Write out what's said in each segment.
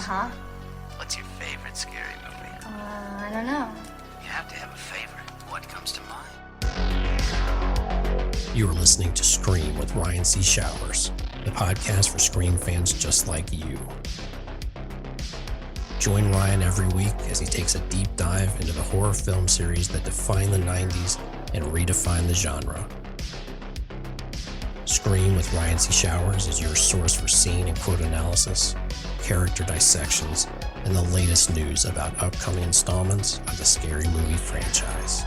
Uh-huh. What's your favorite scary movie? I don't know. You have to have a favorite. What comes to mind? You are listening to Scream with Ryan C. Showers, the podcast for Scream fans just like you. Join Ryan every week as he takes a deep dive into the horror film series that defined the 90s and redefined the genre. Scream with Ryan C. Showers is your source for scene and quote analysis, character dissections, and the latest news about upcoming installments of the Scary Movie franchise.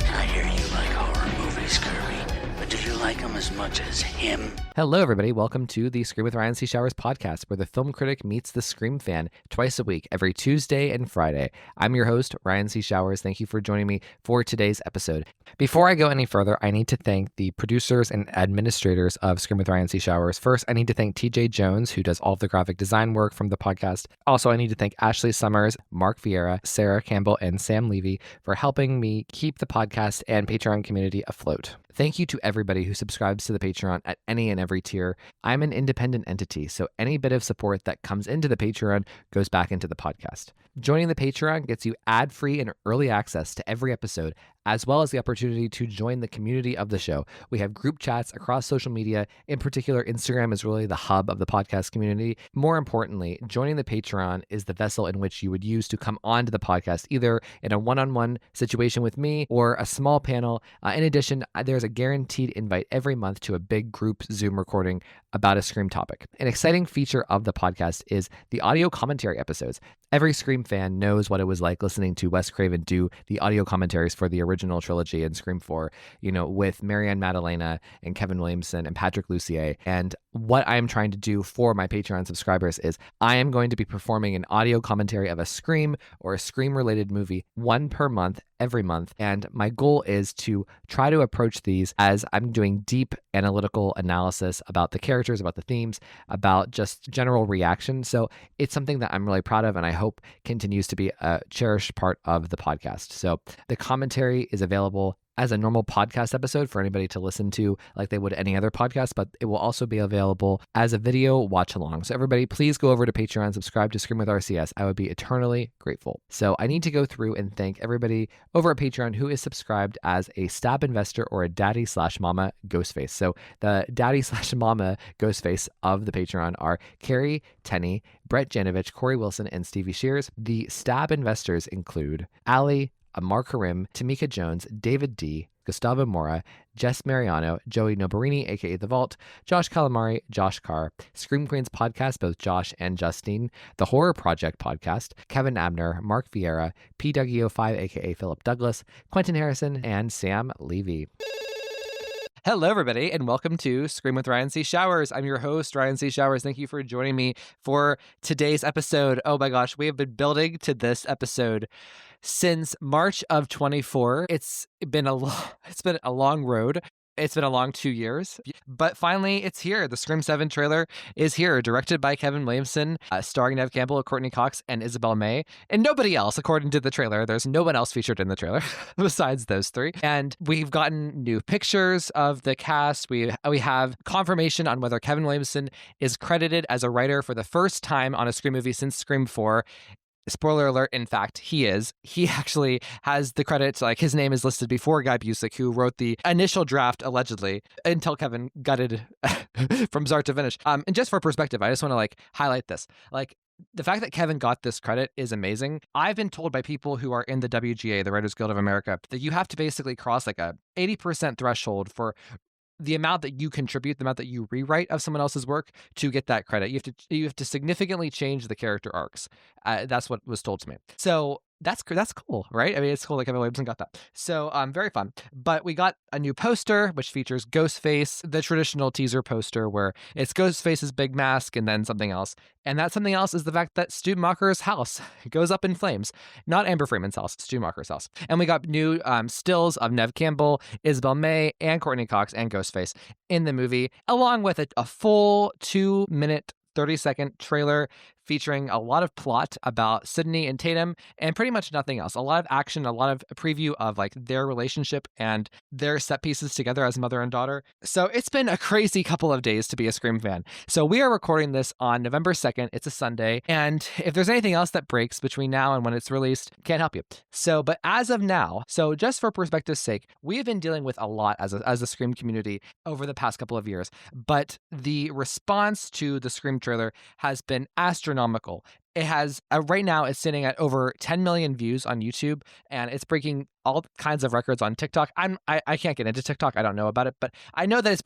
I hear you like horror movies, Kirby, but do you like them as much as him? Hello, everybody. Welcome to the Scream with Ryan C. Showers podcast, where the film critic meets the Scream fan twice a week, every Tuesday and Friday. I'm your host, Ryan C. Showers. Thank you for joining me for today's episode. Before I go any further, I need to thank the producers and administrators of Scream with Ryan C. Showers. First, I need to thank TJ Jones, who does all of the graphic design work from the podcast. Also, I need to thank Ashley Summers, Mark Vieira, Sarah Campbell, and Sam Levy for helping me keep the podcast and Patreon community afloat. Thank you to everybody who subscribes to the Patreon at any and every tier. I'm an independent entity, so any bit of support that comes into the Patreon goes back into the podcast. Joining the Patreon gets you ad-free and early access to every episode, as well as the opportunity to join the community of the show. We have group chats across social media. In particular, Instagram is really the hub of the podcast community. More importantly, joining the Patreon is the vessel in which you would use to come onto the podcast, either in a one-on-one situation with me or a small panel. In addition, there's a guaranteed invite every month to a big group Zoom recording about a Scream topic. An exciting feature of the podcast is the audio commentary episodes. Every Scream fan knows what it was like listening to Wes Craven do the audio commentaries for the original trilogy and Scream 4, with Marianne Maddalena and Kevin Williamson and Patrick Lussier. And what I'm trying to do for my Patreon subscribers is I am going to be performing an audio commentary of a Scream or a Scream-related movie, one per month, every month. And my goal is to try to approach these as I'm doing deep analytical analysis about the characters, about the themes, about just general reaction. So it's something that I'm really proud of and I hope continues to be a cherished part of the podcast. So the commentary is available as a normal podcast episode for anybody to listen to like they would any other podcast, but it will also be available as a video watch along. So everybody, please go over to Patreon, subscribe to Scream with RCS. I would be eternally grateful. So I need to go through and thank everybody over at Patreon who is subscribed as a stab investor or a daddy/mama Ghostface. So the daddy/mama Ghostface of the Patreon are Carrie Tenney, Brett Janovich, Corey Wilson, and Stevie Shears. The stab investors include Allie, Amar Karim, Tamika Jones, David D., Gustavo Mora, Jess Mariano, Joey Nobarini, aka The Vault, Josh Calamari, Josh Carr, Scream Queens podcast, both Josh and Justine, The Horror Project podcast, Kevin Abner, Mark Vieira, PWO5, aka Philip Douglas, Quentin Harrison, and Sam Levy. Hello, everybody, and welcome to Scream with Ryan C. Showers. I'm your host, Ryan C. Showers. Thank you for joining me for today's episode. Oh my gosh, we have been building to this episode since March of 24. It's been a long road. It's been a long 2 years, but finally it's here. The Scream 7 trailer is here, directed by Kevin Williamson, starring Neve Campbell, Courtney Cox, and Isabel May, and nobody else, according to the trailer. There's no one else featured in the trailer besides those three. And we've gotten new pictures of the cast. We have confirmation on whether Kevin Williamson is credited as a writer for the first time on a Scream movie since Scream 4. Spoiler alert, in fact, he is. He actually has the credits, like his name is listed before Guy Busick, who wrote the initial draft, allegedly, until Kevin gutted from start to finish. And just for perspective, I just want to highlight this. The fact that Kevin got this credit is amazing. I've been told by people who are in the WGA, the Writers Guild of America, that you have to basically cross a 80% threshold for the amount that you contribute, the amount that you rewrite of someone else's work to get that credit. You have to significantly change the character arcs. That's what was told to me. So that's cool, right? I mean, it's cool that Kevin Williamson got that. So very fun. But we got a new poster, which features Ghostface, the traditional teaser poster where it's Ghostface's big mask and then something else. And that something else is the fact that Stu Macher's house goes up in flames. Not Amber Freeman's house, Stu Macher's house. And we got new stills of Neve Campbell, Isabel May, and Courtney Cox and Ghostface in the movie, along with a full 2-minute 30-second trailer featuring a lot of plot about Sidney and Tatum and pretty much nothing else. A lot of action, a lot of preview of like their relationship and their set pieces together as mother and daughter. So it's been a crazy couple of days to be a Scream fan. So we are recording this on November 2nd. It's a Sunday. And if there's anything else that breaks between now and when it's released, can't help you. So, but as of now, so just for perspective's sake, we have been dealing with a lot as a Scream community over the past couple of years. But the response to the Scream trailer has been astronomical. It has right now it's sitting at over 10 million views on YouTube, and it's breaking all kinds of records on TikTok. I can't get into TikTok. I don't know about it, but I know that it's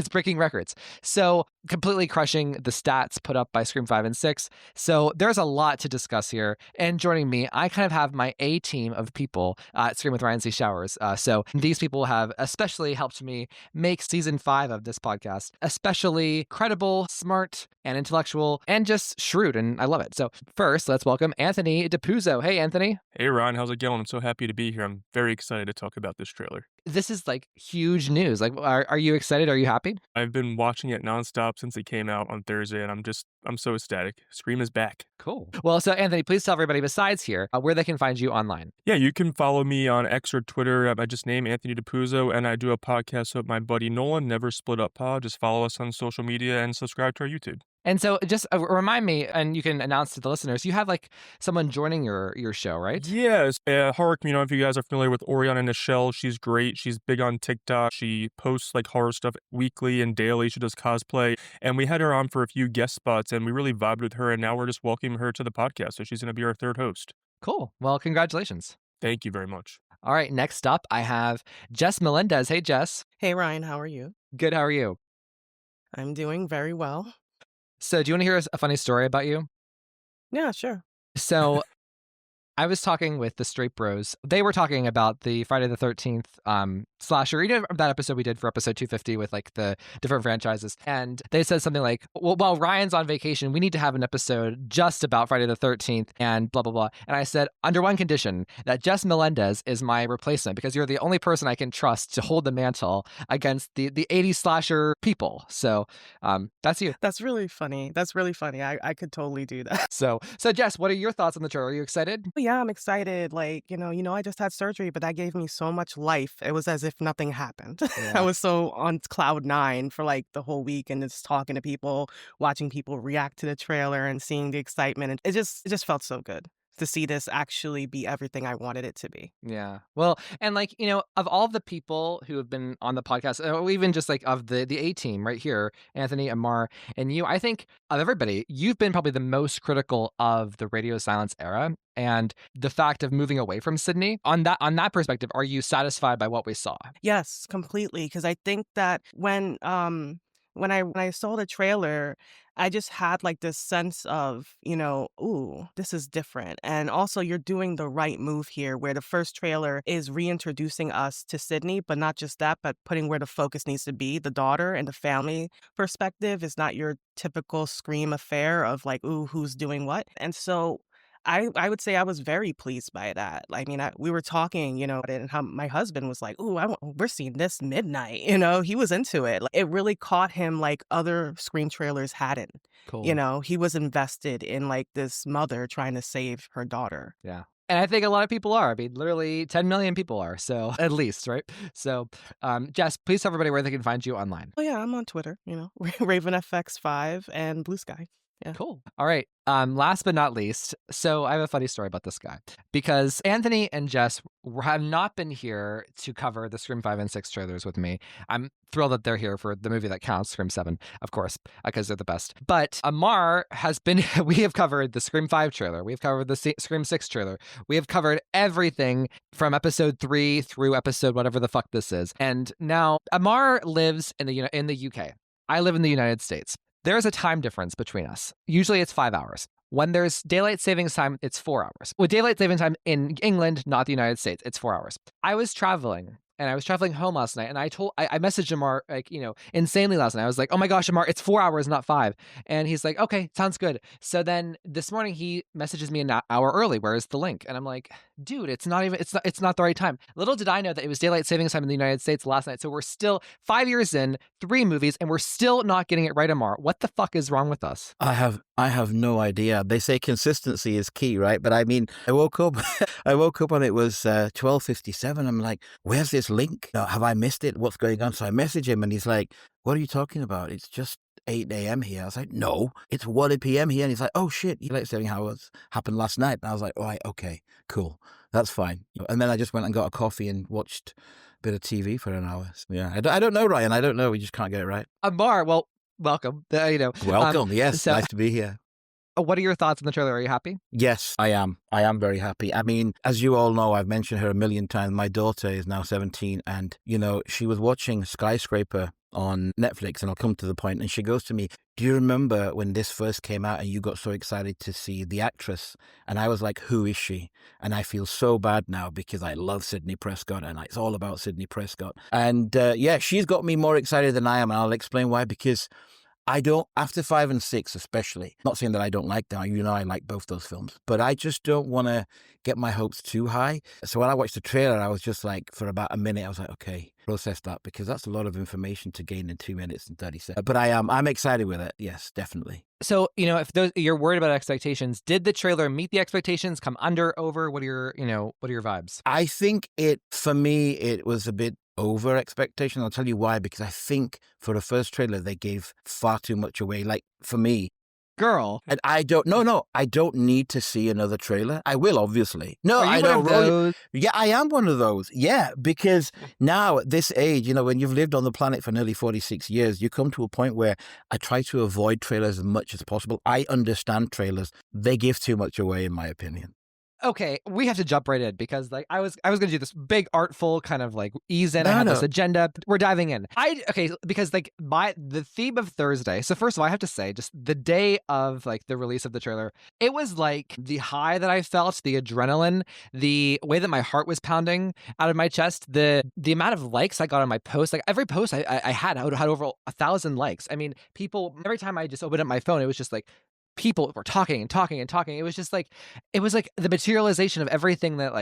breaking records. So completely crushing the stats put up by Scream 5 and 6. So there's a lot to discuss here. And joining me, I kind of have my A team of people at Scream with Ryan C. Showers. So these people have especially helped me make season 5 of this podcast especially credible, smart, and intellectual, and just shrewd, and I love it. So first, let's welcome Anthony DePuzzo. Hey, Anthony. Hey, Ron. How's it going? I'm so happy to be here. I'm very excited to talk about this trailer. This is like huge news. Like, are you excited? Are you happy? I've been watching it nonstop since it came out on Thursday, and I'm so ecstatic. Scream is back. Cool. Well, so Anthony, please tell everybody besides here where they can find you online. Yeah, you can follow me on X or Twitter. I just name Anthony DePuzzo, and I do a podcast with my buddy Nolan, Never Split Up Pod. Just follow us on social media and subscribe to our YouTube. And so just remind me, and you can announce to the listeners, you have like someone joining your show, right? Yes. Horror community, if you guys are familiar with Oriana Nichelle, she's great. She's big on TikTok. She posts like horror stuff weekly and daily. She does cosplay. And we had her on for a few guest spots, and we really vibed with her. And now we're just welcoming her to the podcast. So she's going to be our third host. Cool. Well, congratulations. Thank you very much. All right. Next up, I have Jess Melendez. Hey, Jess. Hey, Ryan, how are you? Good. How are you? I'm doing very well. So do you want to hear a funny story about you? Yeah, sure. So I was talking with the Straight Bros. They were talking about the Friday the 13th slasher. You know that episode we did for episode 250 with like the different franchises. And they said something like, well, while Ryan's on vacation, we need to have an episode just about Friday the 13th and blah, blah, blah. And I said, under one condition, that Jess Melendez is my replacement because you're the only person I can trust to hold the mantle against the 80s slasher people. So that's you. That's really funny. I could totally do that. So Jess, what are your thoughts on the trailer? Are you excited? Yeah, I'm excited. Like, I just had surgery, but that gave me so much life. It was as if nothing happened. Yeah. I was so on cloud 9 for like the whole week and just talking to people, watching people react to the trailer and seeing the excitement. And it just felt so good to see this actually be everything I wanted it to be. Yeah. Well, and like, of all the people who have been on the podcast, or even just like of the A team right here, Anthony, Amar, and you, I think of everybody, you've been probably the most critical of the radio silence era and the fact of moving away from Sidney. On that perspective, are you satisfied by what we saw? Yes, completely. Because I think that when I saw the trailer, I just had like this sense of, ooh, this is different. And also you're doing the right move here where the first trailer is reintroducing us to Sidney, but not just that, but putting where the focus needs to be. The daughter and the family perspective is not your typical Scream affair of like, ooh, who's doing what. And so I would say I was very pleased by that. I mean, we were talking, and how my husband was like, "Ooh, we're seeing this midnight." He was into it. Like, it really caught him like other Scream trailers hadn't. Cool. He was invested in like this mother trying to save her daughter. Yeah. And I think a lot of people are. I mean, literally 10 million people are. So at least, right? So, Jess, please tell everybody where they can find you online. Oh yeah, I'm on Twitter. RavenFX5 and Blue Sky. Yeah. Cool. All right. Last but not least, so I have a funny story about this guy because Anthony and Jess have not been here to cover the Scream 5 and 6 trailers with me. I'm thrilled that they're here for the movie that counts, Scream 7, of course, because they're the best. But Amar has been, we have covered the Scream 5 trailer. We've covered the Scream 6 trailer. We have covered everything from episode 3 through episode whatever the fuck this is. And now Amar lives in the UK. I live in the United States. There's a time difference between us. Usually it's 5 hours. When there's daylight savings time, it's 4 hours. With daylight saving time in England, not the United States, it's 4 hours. I was traveling and I was traveling home last night, and I messaged Amar, like, insanely last night. I was like, oh my gosh, Amar, it's 4 hours, not 5. And he's like, okay, sounds good. So then this morning he messages me an hour early. Where's the link? And I'm like, dude, it's not the right time. Little did I know that it was daylight savings time in the United States last night. So we're still 5 years in, 3 movies, and we're still not getting it right, Amar. What the fuck is wrong with us? I have no idea. They say consistency is key, right? But I mean, I woke up, I woke up and it was 12:57. I'm like, where's this link? Have I missed it? What's going on? So I message him and he's like, what are you talking about? It's just 8 a.m. here. I was like, no, it's 1 p.m. here. And he's like, oh shit, you like saying how it happened last night. And I was like, all right, okay, cool. That's fine. And then I just went and got a coffee and watched a bit of TV for an hour. So, yeah, I don't know, Ryan. I don't know. We just can't get it right. Amar, well, welcome. Welcome. Yes, so, nice to be here. What are your thoughts on the trailer? Are you happy? Yes, I am. I am very happy. I mean, as you all know, I've mentioned her a million times. My daughter is now 17 and, she was watching Skyscraper on Netflix, and I'll come to the point, and she goes to me, do you remember when this first came out and you got so excited to see the actress? And I was like, who is she? And I feel so bad now because I love Sidney Prescott and it's all about Sidney Prescott. And she's got me more excited than I am, and I'll explain why. Because I don't, after 5 and 6 especially, not saying that I don't like them, I like both those films, but I just don't want to get my hopes too high. So when I watched the trailer, I was just like, for about a minute, I was like, okay, process that, because that's a lot of information to gain in 2 minutes and 30 seconds. But I'm excited with it. Yes, definitely. So, if you're worried about expectations, did the trailer meet the expectations, come under, over? What are your vibes? I think for me, it was a bit over expectation. I'll tell you why, because I think for the first trailer, they gave far too much away. Like for me, girl. And I don't need to see another trailer. I will, obviously. No, I don't. Yeah, I am one of those. Yeah, because now at this age, when you've lived on the planet for nearly 46 years, you come to a point where I try to avoid trailers as much as possible. I understand trailers. They give too much away, in my opinion. Okay, we have to jump right in because I was going to do this big artful kind of ease in. I have this agenda. We're diving in. Because the theme of Thursday. So first of all, I have to say, just the day of the release of the trailer, it was the high that I felt, the adrenaline, the way that my heart was pounding out of my chest, the amount of likes I got on my post. Every post I had over 1,000 likes. I mean, people, every time I just opened up my phone, it was just people were talking and talking and talking. It was just it was the materialization of everything that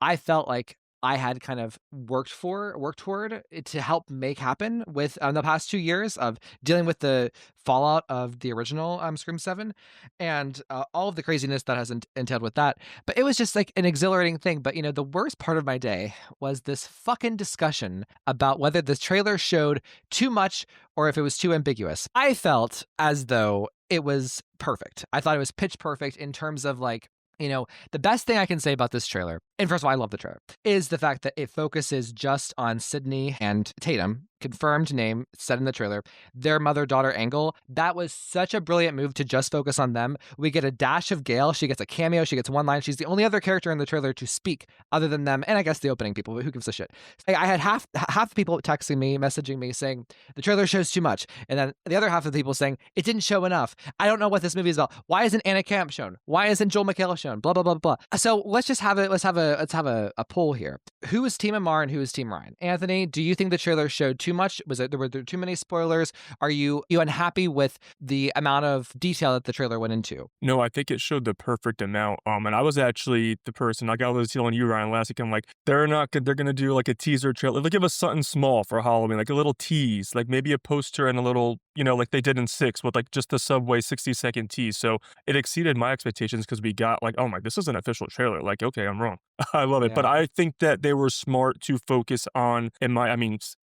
I felt like I had kind of worked toward to help make happen with the past 2 years of dealing with the fallout of the original Scream 7 and all of the craziness that has entailed with that. But it was just an exhilarating thing. But the worst part of my day was this fucking discussion about whether this trailer showed too much or if it was too ambiguous. I felt as though it was perfect. I thought it was pitch perfect in terms of the best thing I can say about this trailer, and first of all, I love the trailer, is the fact that it focuses just on Sidney and Tatum, confirmed name said in the trailer, their mother-daughter angle. That was such a brilliant move to just focus on them. We get a dash of Gale. She gets a cameo. She gets one line. She's the only other character in the trailer to speak other than them, and I guess the opening people, but who gives a shit? I had half the people texting me, messaging me, saying the trailer shows too much, and then the other half of the people saying it didn't show enough. I don't know what this movie is about. Why isn't Anna Camp shown? Why isn't Joel McHale shown? Blah blah blah blah. So let's have a poll here. Who is Team Amar and who is Team Ryan? Anthony, do you think the trailer showed too much? Were there too many spoilers? Are you unhappy with the amount of detail that the trailer went into? No, I think it showed the perfect amount. And I was actually the person, I was telling you, Ryan, last week, I'm like, they're gonna do a teaser trailer. They'll give us something small for Halloween, a little tease, maybe a poster and a little, like they did in 6 with just the Subway 60-second tease. So it exceeded my expectations because we got oh my, this is an official trailer. Okay, I'm wrong. I love it. Yeah. But I think that they were smart to focus on,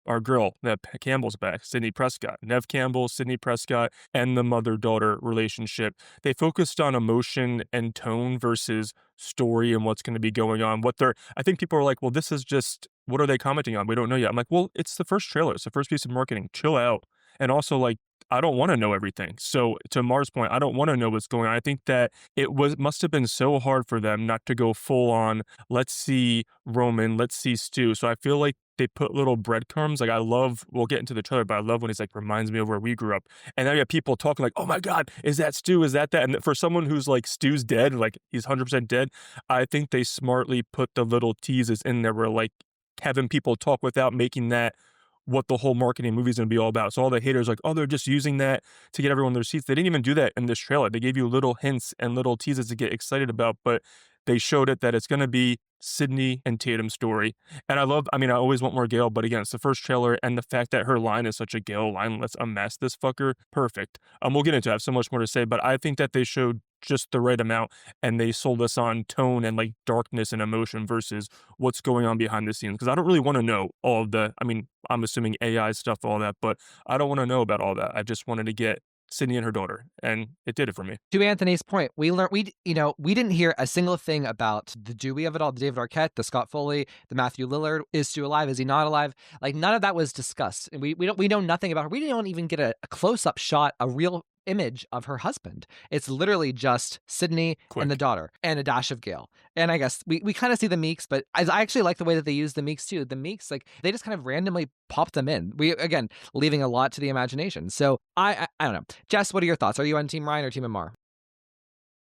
our girl, Nev Campbell's back, Sidney Prescott. Nev Campbell, Sidney Prescott, and the mother-daughter relationship. They focused on emotion and tone versus story and what's going to be going on. I think people are like, well, this is just, what are they commenting on? We don't know yet. I'm like, well, it's the first trailer. It's the first piece of marketing. Chill out. And also, I don't want to know everything. So to Mar's point, I don't want to know what's going on. I think that must have been so hard for them not to go full on, let's see Roman, let's see Stu. So I feel like they put little breadcrumbs. We'll get into the trailer, but I love when he's reminds me of where we grew up. And now you have people talking oh my God, is that Stu? Is that? And for someone who's Stu's dead, he's 100% dead, I think they smartly put the little teases in there where having people talk without making that what the whole marketing movie is going to be all about. So all the haters like, oh, they're just using that to get everyone their seats. They didn't even do that in this trailer. They gave you little hints and little teases to get excited about, but they showed it that it's going to be Sidney and Tatum's story. And I always want more Gale, but again, it's the first trailer, and the fact that her line is such a Gale line, let's unmask this fucker, perfect. We'll get into it. I have so much more to say, but I think that they showed just the right amount, and they sold us on tone and like darkness and emotion versus what's going on behind the scenes. Because I don't really want to know all of I'm assuming AI stuff, all that, but I don't want to know about all that. I just wanted to get Sydney and her daughter, and it did it for me. To Anthony's point, we didn't hear a single thing about the Dewey of it all, the David Arquette, the Scott Foley, the Matthew Lillard. Is Stu alive? Is he not alive? Like, none of that was discussed. And we know nothing about her. We don't even get a close-up shot, a real image of her husband. It's literally just Sydney and the daughter and a dash of Gale. And I guess we kind of see the Meeks, but I actually like the way that they use the Meeks too. The Meeks, like, they just kind of randomly pop them in. We, again, leaving a lot to the imagination. So I don't know. Jess, what are your thoughts? Are you on Team Ryan or Team Amar?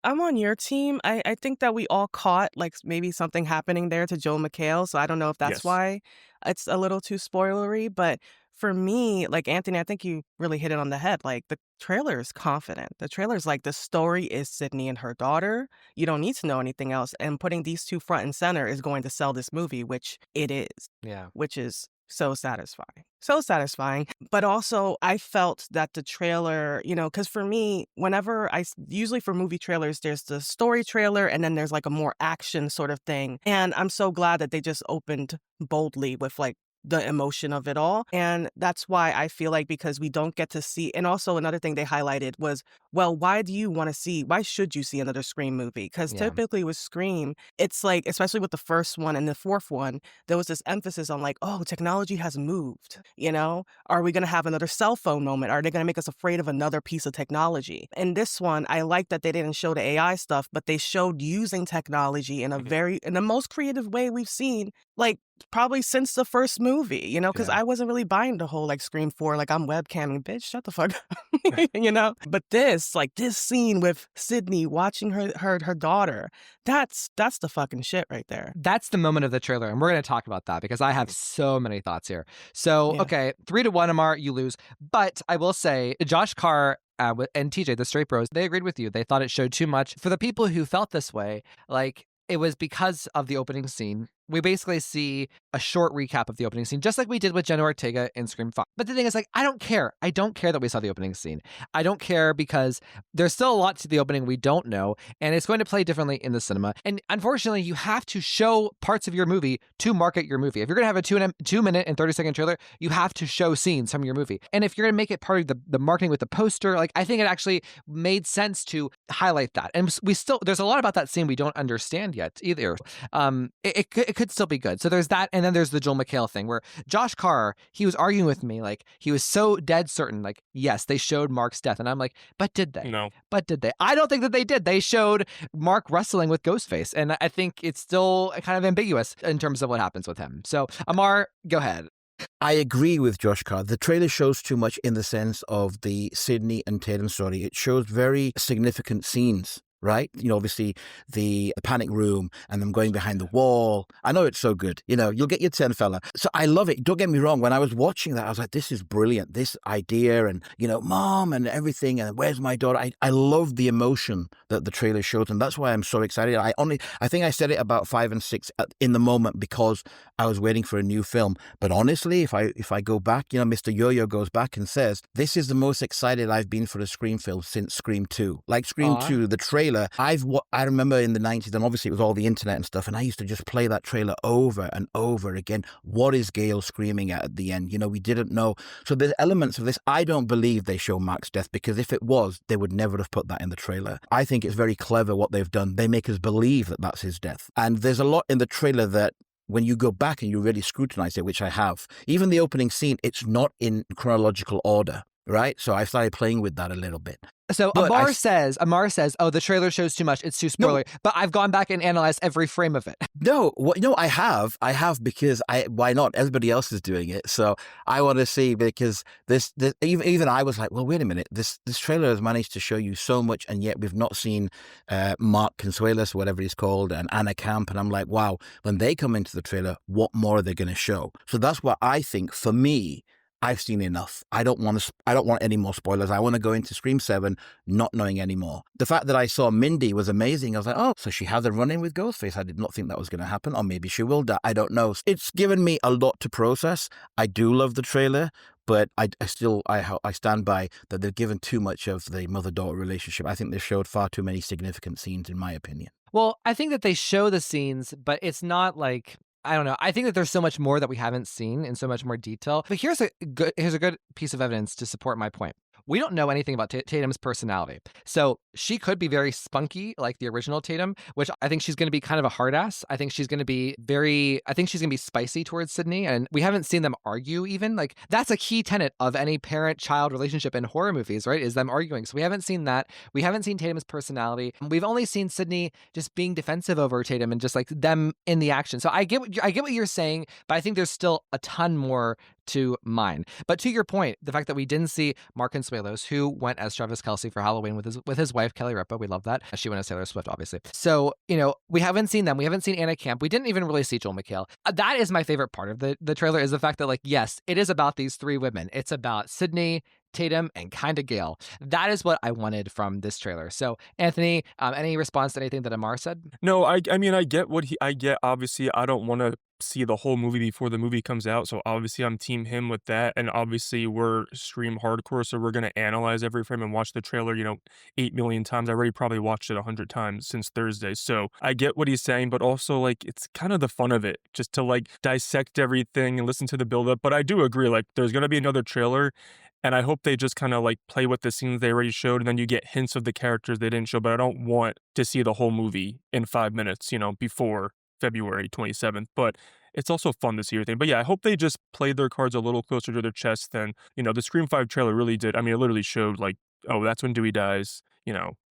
I'm on your team. I think that we all caught like maybe something happening there to Joel McHale. So I don't know if that's Yes. why it's a little too spoilery. But for me, like Anthony, I think you really hit it on the head. Like, the trailer is confident. The trailer is like, the story is Sydney and her daughter. You don't need to know anything else. And putting these two front and center is going to sell this movie, which it is. Yeah. Which is so satisfying. So satisfying. But also, I felt that the trailer, because for me, usually for movie trailers, there's the story trailer and then there's like a more action sort of thing. And I'm so glad that they just opened boldly with like the emotion of it all. And that's why I feel like, because we don't get to see, and also another thing they highlighted was, well, why should you see another Scream movie? Because typically with Scream, it's like, especially with the first one and the fourth one, there was this emphasis on like, oh, technology has moved, Are we going to have another cell phone moment? Are they going to make us afraid of another piece of technology? In this one, I like that they didn't show the AI stuff, but they showed using technology in in the most creative way we've seen, like, probably since the first movie, because I wasn't really buying the whole like Scream 4, like, I'm webcamming, bitch, shut the fuck up, But this scene with Sydney watching her daughter, that's the fucking shit right there. That's the moment of the trailer, and we're going to talk about that because I have so many thoughts here. So, okay, 3-1, Amar, you lose. But I will say, Josh Carr and TJ, the Straight Bros, they agreed with you. They thought it showed too much. For the people who felt this way, like, it was because of the opening scene. We basically see a short recap of the opening scene, just like we did with Jenna Ortega in Scream 5. But the thing is, like, I don't care. I don't care that we saw the opening scene. I don't care because there's still a lot to the opening we don't know, and it's going to play differently in the cinema. And unfortunately, you have to show parts of your movie to market your movie. If you're going to have a 2-minute and 30-second trailer, you have to show scenes from your movie. And if you're going to make it part of the marketing with the poster, like, I think it actually made sense to highlight that. And there's a lot about that scene we don't understand yet either. It could still be good. So there's that, and then there's the Joel McHale thing where Josh Carr, he was arguing with me, like, he was so dead certain, like, yes, they showed Mark's death, and I'm like, but did they? No. But did they? I don't think that they did. They showed Mark wrestling with Ghostface, and I think it's still kind of ambiguous in terms of what happens with him. So Amar, go ahead. I agree with Josh Carr. The trailer shows too much in the sense of the Sydney and Tatum story. It shows very significant scenes, right? Obviously the panic room and them going behind the wall. I know it's so good. You'll get your 10, fella. So I love it. Don't get me wrong. When I was watching that, I was like, this is brilliant. This idea and, mom and everything. And where's my daughter? I love the emotion that the trailer shows. And that's why I'm so excited. I think I said it about 5 and 6 in the moment because I was waiting for a new film. But honestly, if I go back, Mr. Yo-Yo goes back and says, this is the most excited I've been for a Scream film since Scream 2. Like Scream 2, the trailer, I remember in the 90s, and obviously it was all the internet and stuff, and I used to just play that trailer over and over again. What is Gale screaming at the end? We didn't know. So there's elements of this. I don't believe they show Mark's death, because if it was, they would never have put that in the trailer. I think it's very clever what they've done. They make us believe that that's his death. And there's a lot in the trailer that, when you go back and you really scrutinize it, which I have, even the opening scene, it's not in chronological order. right? So I started playing with that a little bit. So But Amar says, oh, the trailer shows too much. It's too No. spoilery. But I've gone back and analyzed every frame of it. No, I have because why not? Everybody else is doing it, so I want to see, because this even I was like, well, wait a minute, this trailer has managed to show you so much, and yet we've not seen Mark Consuelos, whatever he's called, and Anna Camp, and I'm like, wow, when they come into the trailer, what more are they going to show? So that's what I think. For me, I've seen enough. I don't want any more spoilers. I want to go into Scream 7 not knowing any more. The fact that I saw Mindy was amazing. I was like, oh, so she has a run-in with Ghostface. I did not think that was going to happen. Or maybe she will die. I don't know. It's given me a lot to process. I do love the trailer, but I stand by that they've given too much of the mother-daughter relationship. I think they showed far too many significant scenes, in my opinion. Well, I think that they show the scenes, but it's not like, I don't know. I think that there's so much more that we haven't seen in so much more detail. But here's a good piece of evidence to support my point. We don't know anything about Tatum's personality. So she could be very spunky like the original Tatum, which I think she's going to be kind of a hard ass. I think she's going to be spicy towards Sidney. And we haven't seen them argue even. Like, that's a key tenet of any parent-child relationship in horror movies, right? Is them arguing. So we haven't seen that. We haven't seen Tatum's personality. We've only seen Sidney just being defensive over Tatum and just like them in the action. So I get what you're saying, but I think there's still a ton more to mine. But to your point, the fact that we didn't see Mark Consuelos, who went as Travis Kelce for Halloween with his wife, Kelly Ripa. We love that. She went as Taylor Swift, obviously. So, we haven't seen them. We haven't seen Anna Camp. We didn't even really see Joel McHale. That is my favorite part of the trailer, is the fact that, like, yes, it is about these three women. It's about Sidney, Tatum, and kind of Gale. That is what I wanted from this trailer. So, Anthony, any response to anything that Amar said? No, I mean, I get obviously, I don't want to see the whole movie before the movie comes out, so obviously I'm team him with that, and obviously we're Scream hardcore, so we're going to analyze every frame and watch the trailer, 8 million times. I already probably watched it 100 times since Thursday, so I get what he's saying, but also, like, it's kind of the fun of it, just to, like, dissect everything and listen to the build-up. But I do agree, like, there's going to be another trailer, and I hope they just kind of, like, play with the scenes they already showed, and then you get hints of the characters they didn't show, but I don't want to see the whole movie in 5 minutes, before February 27th, but it's also fun to see everything. But yeah, I hope they just played their cards a little closer to their chest than, the Scream 5 trailer really did. I mean, it literally showed, like, oh, that's when Dewey dies,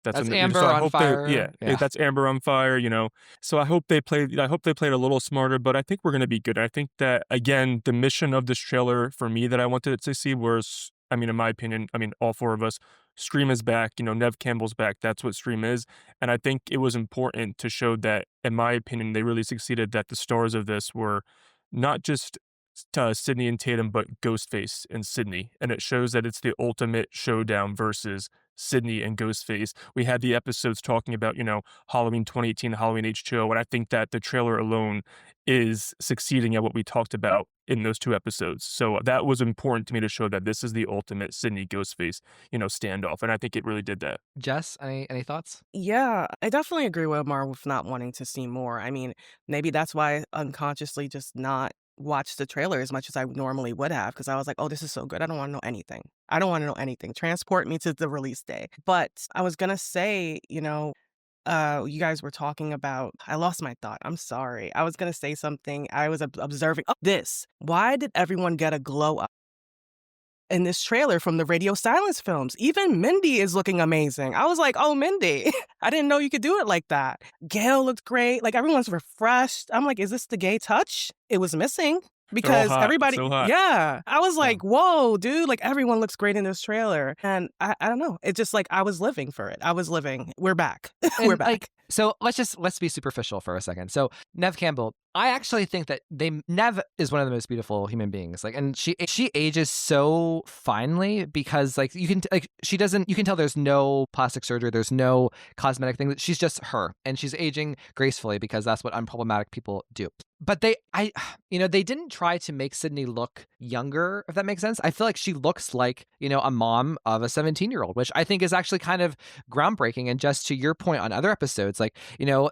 That's when Amber so I on hope fire. Yeah, that's Amber on fire, So I hope they played a little smarter, but I think we're going to be good. I think that, again, the mission of this trailer for me that I wanted to see was, I mean, in my opinion, all four of us, Scream is back, Nev Campbell's back. That's what Scream is. And I think it was important to show that, in my opinion, they really succeeded, that the stars of this were not just Sidney and Tatum, but Ghostface and Sidney. And it shows that it's the ultimate showdown versus Sidney and Ghostface. We had the episodes talking about, Halloween 2018, Halloween H2O, and I think that the trailer alone is succeeding at what we talked about in those two episodes. So that was important to me to show that this is the ultimate Sidney Ghostface, standoff. And I think it really did that. Jess, any thoughts? Yeah, I definitely agree with Omar with not wanting to see more. I mean, maybe that's why I unconsciously just not watch the trailer as much as I normally would have, because I was like, oh, this is so good. I don't want to know anything. I don't want to know anything. Transport me to the release day. But I was going to say, you guys were talking about, I lost my thought. I'm sorry. I was going to say something. I was observing this. Why did everyone get a glow up in this trailer from the Radio Silence films? Even Mindy is looking amazing. I was like, oh, Mindy, I didn't know you could do it like that. Gale looked great. Like, everyone's refreshed. I'm like, is this the gay touch? It was missing. Because everybody, so hot. Yeah, I was like, whoa, dude, like, everyone looks great in this trailer. And I don't know. It's just like, I was living for it. We're back. We're back. Like, so let's be superficial for a second. So Nev Campbell, I actually think that Nev is one of the most beautiful human beings. Like, and she ages so finely, because, like, you can tell there's no plastic surgery, there's no cosmetic thing. She's just her, and she's aging gracefully, because that's what unproblematic people do. But they didn't try to make Sidney look younger, if that makes sense. I feel like she looks like, a mom of a 17-year-old, which I think is actually kind of groundbreaking. And just to your point on other episodes, like,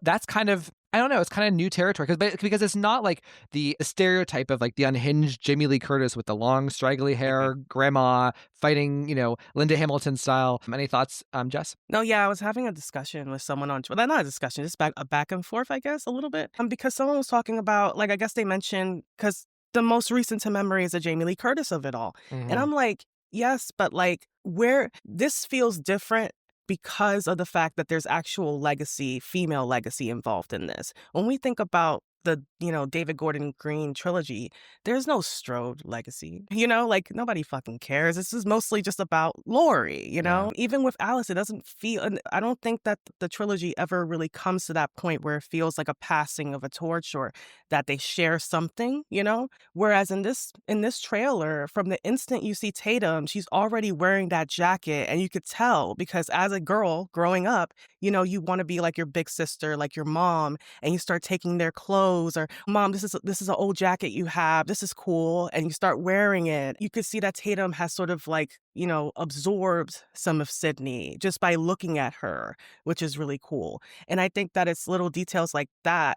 that's kind of, I don't know, it's kind of new territory, because it's not like the stereotype of, like, the unhinged Jamie Lee Curtis with the long straggly hair, grandma fighting, Linda Hamilton style. Any thoughts, Jess? No, yeah, I was having a discussion with someone on Twitter. Not a discussion, just a back and forth, I guess, a little bit. Because someone was talking about, like, I guess they mentioned, because the most recent to memory is the Jamie Lee Curtis of it all. Mm-hmm. And I'm like, Yes, but like where this feels different because of the fact that there's actual legacy, female legacy involved in this. When we think about the, David Gordon Green trilogy, there's no Strode legacy. Like nobody fucking cares. This is mostly just about Lori, Yeah. Even with Alice, it doesn't feel, and I don't think that the trilogy ever really comes to that point where it feels like a passing of a torch or that they share something. Whereas in this trailer, from the instant you see Tatum, she's already wearing that jacket, and you could tell because as a girl growing up, you want to be like your big sister, like your mom, and you start taking their clothes or mom, this is an old jacket you have. This is cool, and you start wearing it. You could see that Tatum has sort of like, absorbed some of Sydney just by looking at her, which is really cool. And I think that it's little details like that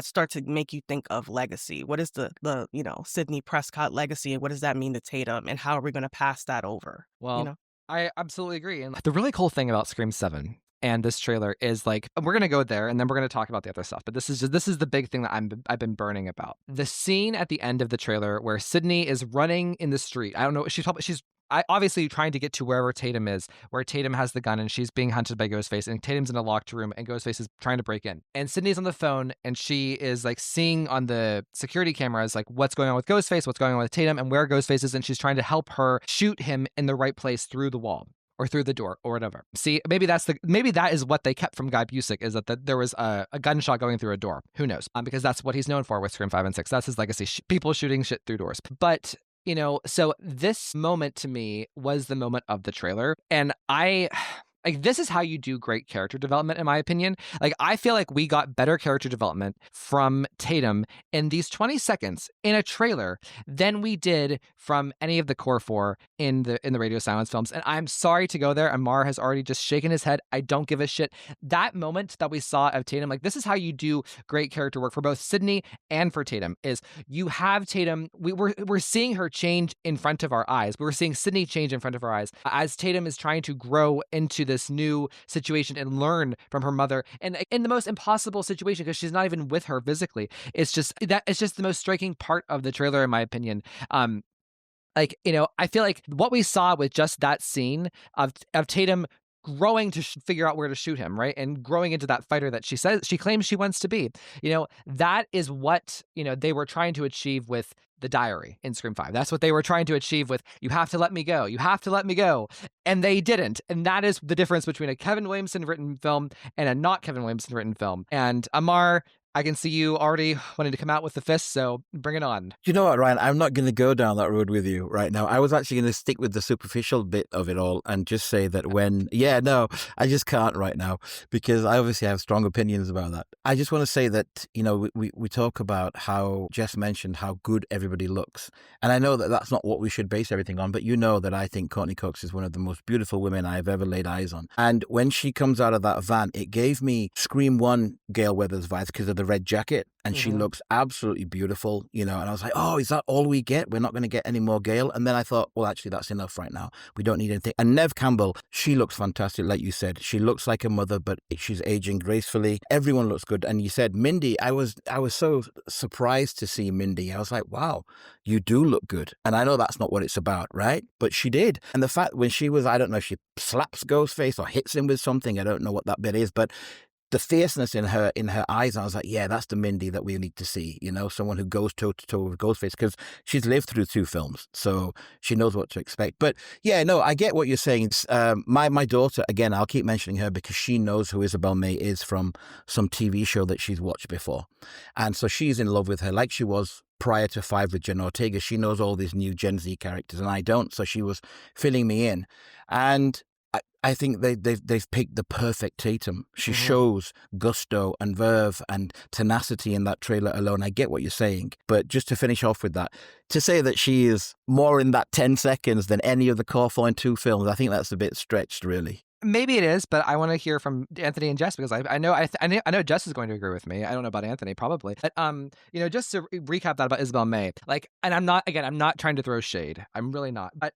start to make you think of legacy. What is the Sydney Prescott legacy, and what does that mean to Tatum, and how are we going to pass that over? Well, I absolutely agree. And the really cool thing about Scream 7 and this trailer is like we're going to go there and then we're going to talk about the other stuff, but this is the big thing that I've been burning about. The scene at the end of the trailer where Sydney is running in the street. I don't know, she's obviously trying to get to wherever Tatum is, where Tatum has the gun and she's being hunted by Ghostface, and Tatum's in a locked room and Ghostface is trying to break in. And Sydney's on the phone and she is like seeing on the security cameras like what's going on with Ghostface, what's going on with Tatum, and where Ghostface is, and she's trying to help her shoot him in the right place through the wall or through the door or whatever. See, maybe that is what they kept from Guy Busick, is that there was a gunshot going through a door. Who knows? Because that's what he's known for with Scream 5 and 6. That's his legacy, people shooting shit through doors. But so this moment to me was the moment of the trailer. And this is how you do great character development, in my opinion. Like, I feel like we got better character development from Tatum in these 20 seconds in a trailer than we did from any of the core four in the Radio Silence films. And I'm sorry to go there. Amar has already just shaken his head. I don't give a shit. That moment that we saw of Tatum, like, this is how you do great character work for both Sydney and for Tatum, is you have Tatum, we're seeing her change in front of our eyes. We're seeing Sydney change in front of our eyes as Tatum is trying to grow into this new situation and learn from her mother, and in the most impossible situation because she's not even with her physically. It's just the most striking part of the trailer, in my opinion. I feel like what we saw with just that scene of Tatum growing to figure out where to shoot him, right? And growing into that fighter that she claims she wants to be. That is what, they were trying to achieve with the diary in Scream 5. That's what they were trying to achieve with "You have to let me go. You have to let me go." And they didn't. And that is the difference between a Kevin Williamson written film and a not Kevin Williamson written film. And Amar, I can see you already wanting to come out with the fist, so bring it on. You know what, Ryan? I'm not going to go down that road with you right now. I was actually going to stick with the superficial bit of it all and just say that I just can't right now because I obviously have strong opinions about that. I just want to say that, we talk about how Jess mentioned how good everybody looks. And I know that that's not what we should base everything on, but you know that I think Courtney Cox is one of the most beautiful women I've ever laid eyes on. And when she comes out of that van, it gave me Scream 1 Gale Weathers vibes because of the red jacket, and she looks absolutely beautiful, and I was like, oh, is that all we get? We're not going to get any more Gale. And then I thought, well, actually, that's enough right now. We don't need anything. And Neve Campbell, she looks fantastic, like you said. She looks like a mother, but she's aging gracefully. Everyone looks good. And you said Mindy, I was so surprised to see Mindy. I was like, wow, you do look good. And I know that's not what it's about, right? But she did. And the fact when she was, I don't know if she slaps Ghostface or hits him with something, I don't know what that bit is, but the fierceness in her eyes, I was like, yeah, that's the Mindy that we need to see, someone who goes toe to toe with Ghostface, because she's lived through 2 films, so she knows what to expect. But yeah, no, I get what you're saying. My daughter, again, I'll keep mentioning her because she knows who Isabel May is from some TV show that she's watched before, and so she's in love with her like she was prior to 5 with Jenna Ortega. She knows all these new Gen Z characters, and I don't, so she was filling me in, and I think they've picked the perfect Tatum. She shows gusto and verve and tenacity in that trailer alone. I get what you're saying. But just to finish off with that, to say that she is more in that 10 seconds than any of the Core 4 and 2 films, I think that's a bit stretched, really. Maybe it is, but I want to hear from Anthony and Jess because I know Jess is going to agree with me. I don't know about Anthony, probably. But just to recap that about Isabel May, and I'm not trying to throw shade. I'm really not. But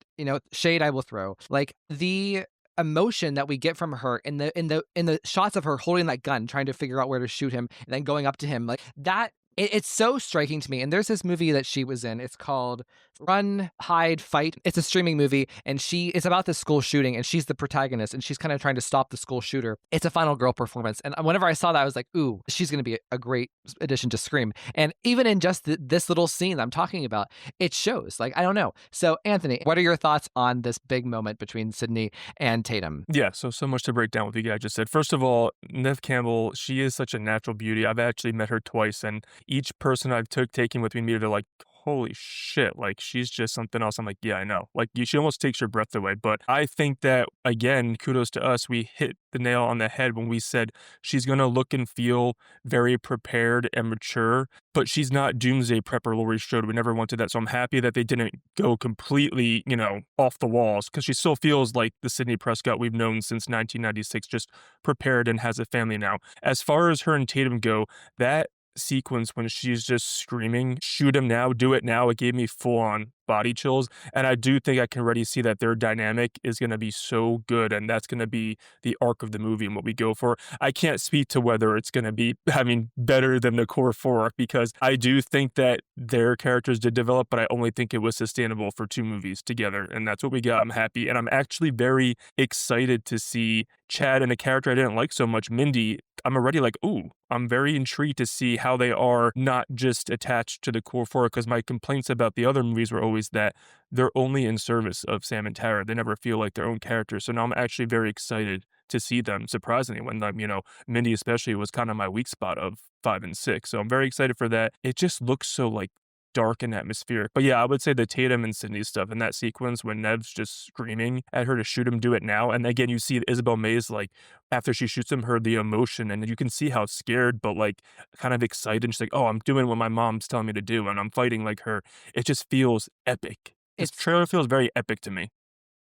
shade I will throw. Like the emotion that we get from her in the shots of her holding that gun, trying to figure out where to shoot him, and then going up to him, like that It's so striking to me. And there's this movie that she was in. It's called Run, Hide, Fight. It's a streaming movie, and it's about this school shooting, and she's the protagonist, and she's kind of trying to stop the school shooter. It's a final girl performance. And whenever I saw that, I was like, ooh, she's going to be a great addition to Scream. And even in just this little scene I'm talking about, it shows. Like, I don't know. So, Anthony, what are your thoughts on this big moment between Sidney and Tatum? Yeah, so much to break down what you guys just said. First of all, Neve Campbell, she is such a natural beauty. I've actually met her twice, and each person I've taken with me, they're like, holy shit, like, she's just something else. I'm like, yeah, I know. Like, she almost takes your breath away. But I think that, again, kudos to us. We hit the nail on the head when we said she's going to look and feel very prepared and mature, but she's not doomsday prepper Laurie Strode. We never wanted that. So I'm happy that they didn't go completely, off the walls, because she still feels like the Sidney Prescott we've known since 1996, just prepared and has a family now. As far as her and Tatum go, that sequence when she's just screaming, shoot him now, do it now, it gave me full on body chills. And I do think I can already see that their dynamic is going to be so good, and that's going to be the arc of the movie and what we go for. I can't speak to whether it's going to be, better than the core four arc, because I do think that their characters did develop, but I only think it was sustainable for 2 movies together, and that's what we got. I'm happy, and I'm actually very excited to see Chad and a character I didn't like so much, Mindy. I'm already like, ooh, I'm very intrigued to see how they are not just attached to the core four, because my complaints about the other movies were always that they're only in service of Sam and Tara. They never feel like their own characters. So now I'm actually very excited to see them, surprisingly, when, Mindy especially was kind of my weak spot of 5 and 6. So I'm very excited for that. It just looks so, like, dark and atmospheric. But yeah, I would say the Tatum and Sidney stuff in that sequence when Nev's just screaming at her to shoot him, do it now. And again, you see Isabel May's, like, after she shoots him, the emotion, and you can see how scared, but, like, kind of excited. And she's like, oh, I'm doing what my mom's telling me to do, and I'm fighting like her. It just feels epic. This trailer feels very epic to me.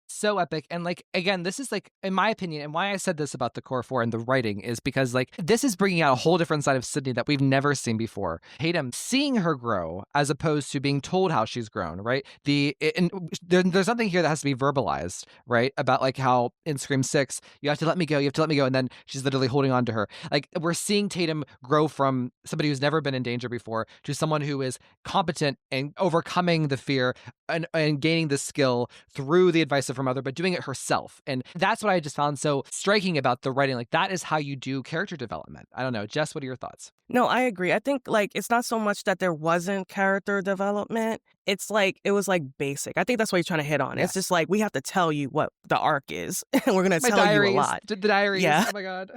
So epic. And, like, again, this is, like, in my opinion, and why I said this about the core four and the writing is because, like, this is bringing out a whole different side of Sidney that we've never seen before. Tatum seeing her grow as opposed to being told how she's grown, right? There's something here that has to be verbalized, right? About, like, how in Scream 6, you have to let me go, and then she's literally holding on to her. Like, we're seeing Tatum grow from somebody who's never been in danger before to someone who is competent and overcoming the fear and gaining the skill through the advice of her mother, but doing it herself. And that's what I just found so striking about the writing. Like, that is how you do character development. I don't know. Jess, what are your thoughts? No, I agree. I think, like, it's not so much that there wasn't character development. It's like, it was, like, basic. I think that's what you're trying to hit on. Yes. It's just like, we have to tell you what the arc is, and we're going to My tell diaries, you a lot. the diaries. Yeah. Oh my God.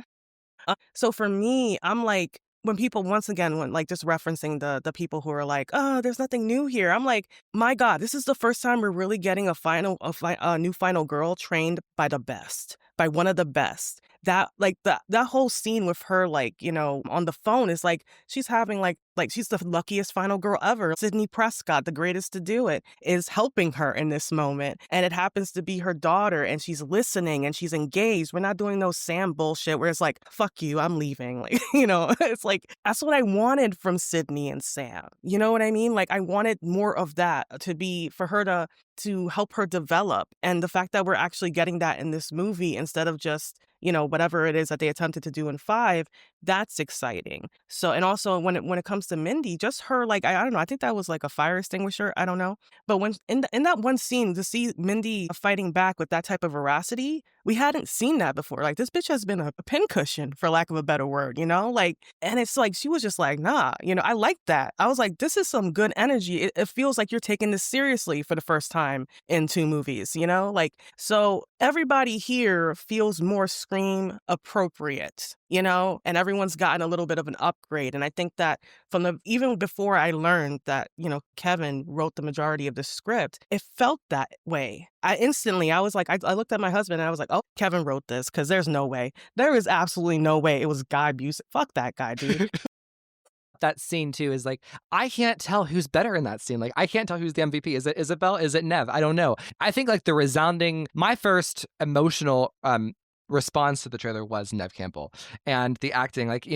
So for me, I'm like, when people, once again, when, like, just referencing the people who are like, oh, there's nothing new here. I'm like, my God, this is the first time we're really getting a new final girl trained by the best, by one of the best. That, like, that whole scene with her, like, on the phone is like, she's having, like she's the luckiest final girl ever. Sidney Prescott, the greatest to do it, is helping her in this moment. And it happens to be her daughter, and she's listening and she's engaged. We're not doing no Sam bullshit where it's like, fuck you, I'm leaving. Like, it's like, that's what I wanted from Sidney and Sam. You know what I mean? Like, I wanted more of that for her to help her develop. And the fact that we're actually getting that in this movie instead of just, whatever it is that they attempted to do in 5, that's exciting. So, and also when it comes to Mindy, just her, like, I don't know, I think that was like a fire extinguisher. I don't know. But when in that one scene, to see Mindy fighting back with that type of veracity, we hadn't seen that before. Like, this bitch has been a pincushion, for lack of a better word, like, and it's like, she was just like, nah, I like that. I was like, this is some good energy. It feels like you're taking this seriously for the first time in 2 movies, like, so everybody here feels more Scream appropriate, and everyone's gotten a little bit of an upgrade. And I think that even before I learned that, Kevin wrote the majority of the script, it felt that way. I was like, I looked at my husband and I was like, oh, Kevin wrote this, because there's no way. There is absolutely no way it was Guy Busey. Fuck that guy, dude. That scene too is like, I can't tell who's better in that scene. Like, I can't tell who's the MVP. Is it Isabel? Is it Nev? I don't know. I think, like, my first emotional response to the trailer was Neve Campbell and the acting. Like,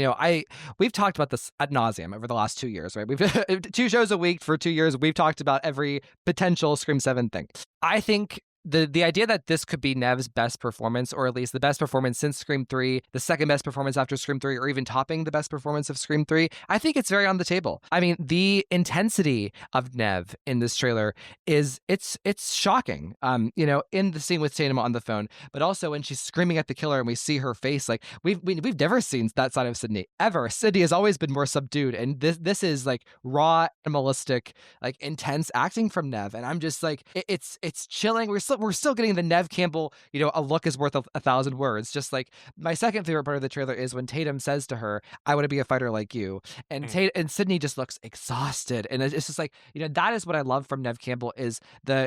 we've talked about this ad nauseum over the last 2 years, right? We've 2 shows a week for 2 years. We've talked about every potential Scream 7 thing. I think the idea that this could be Nev's best performance, or at least the best performance since Scream 3, the second best performance after Scream 3, or even topping the best performance of Scream 3, I think it's very on the table. I mean, the intensity of Nev in this trailer is it's shocking. In the scene with Tatum on the phone, but also when she's screaming at the killer and we see her face, like we've never seen that side of Sidney ever. Sidney has always been more subdued, and this is like raw, animalistic, like intense acting from Nev, and I'm just like it's chilling. We're still getting the Nev Campbell, a look is worth 1,000 words. Just like my second favorite part of the trailer is when Tatum says to her, "I want to be a fighter like you," and and Sidney just looks exhausted, and it's just like that is what I love from Nev Campbell is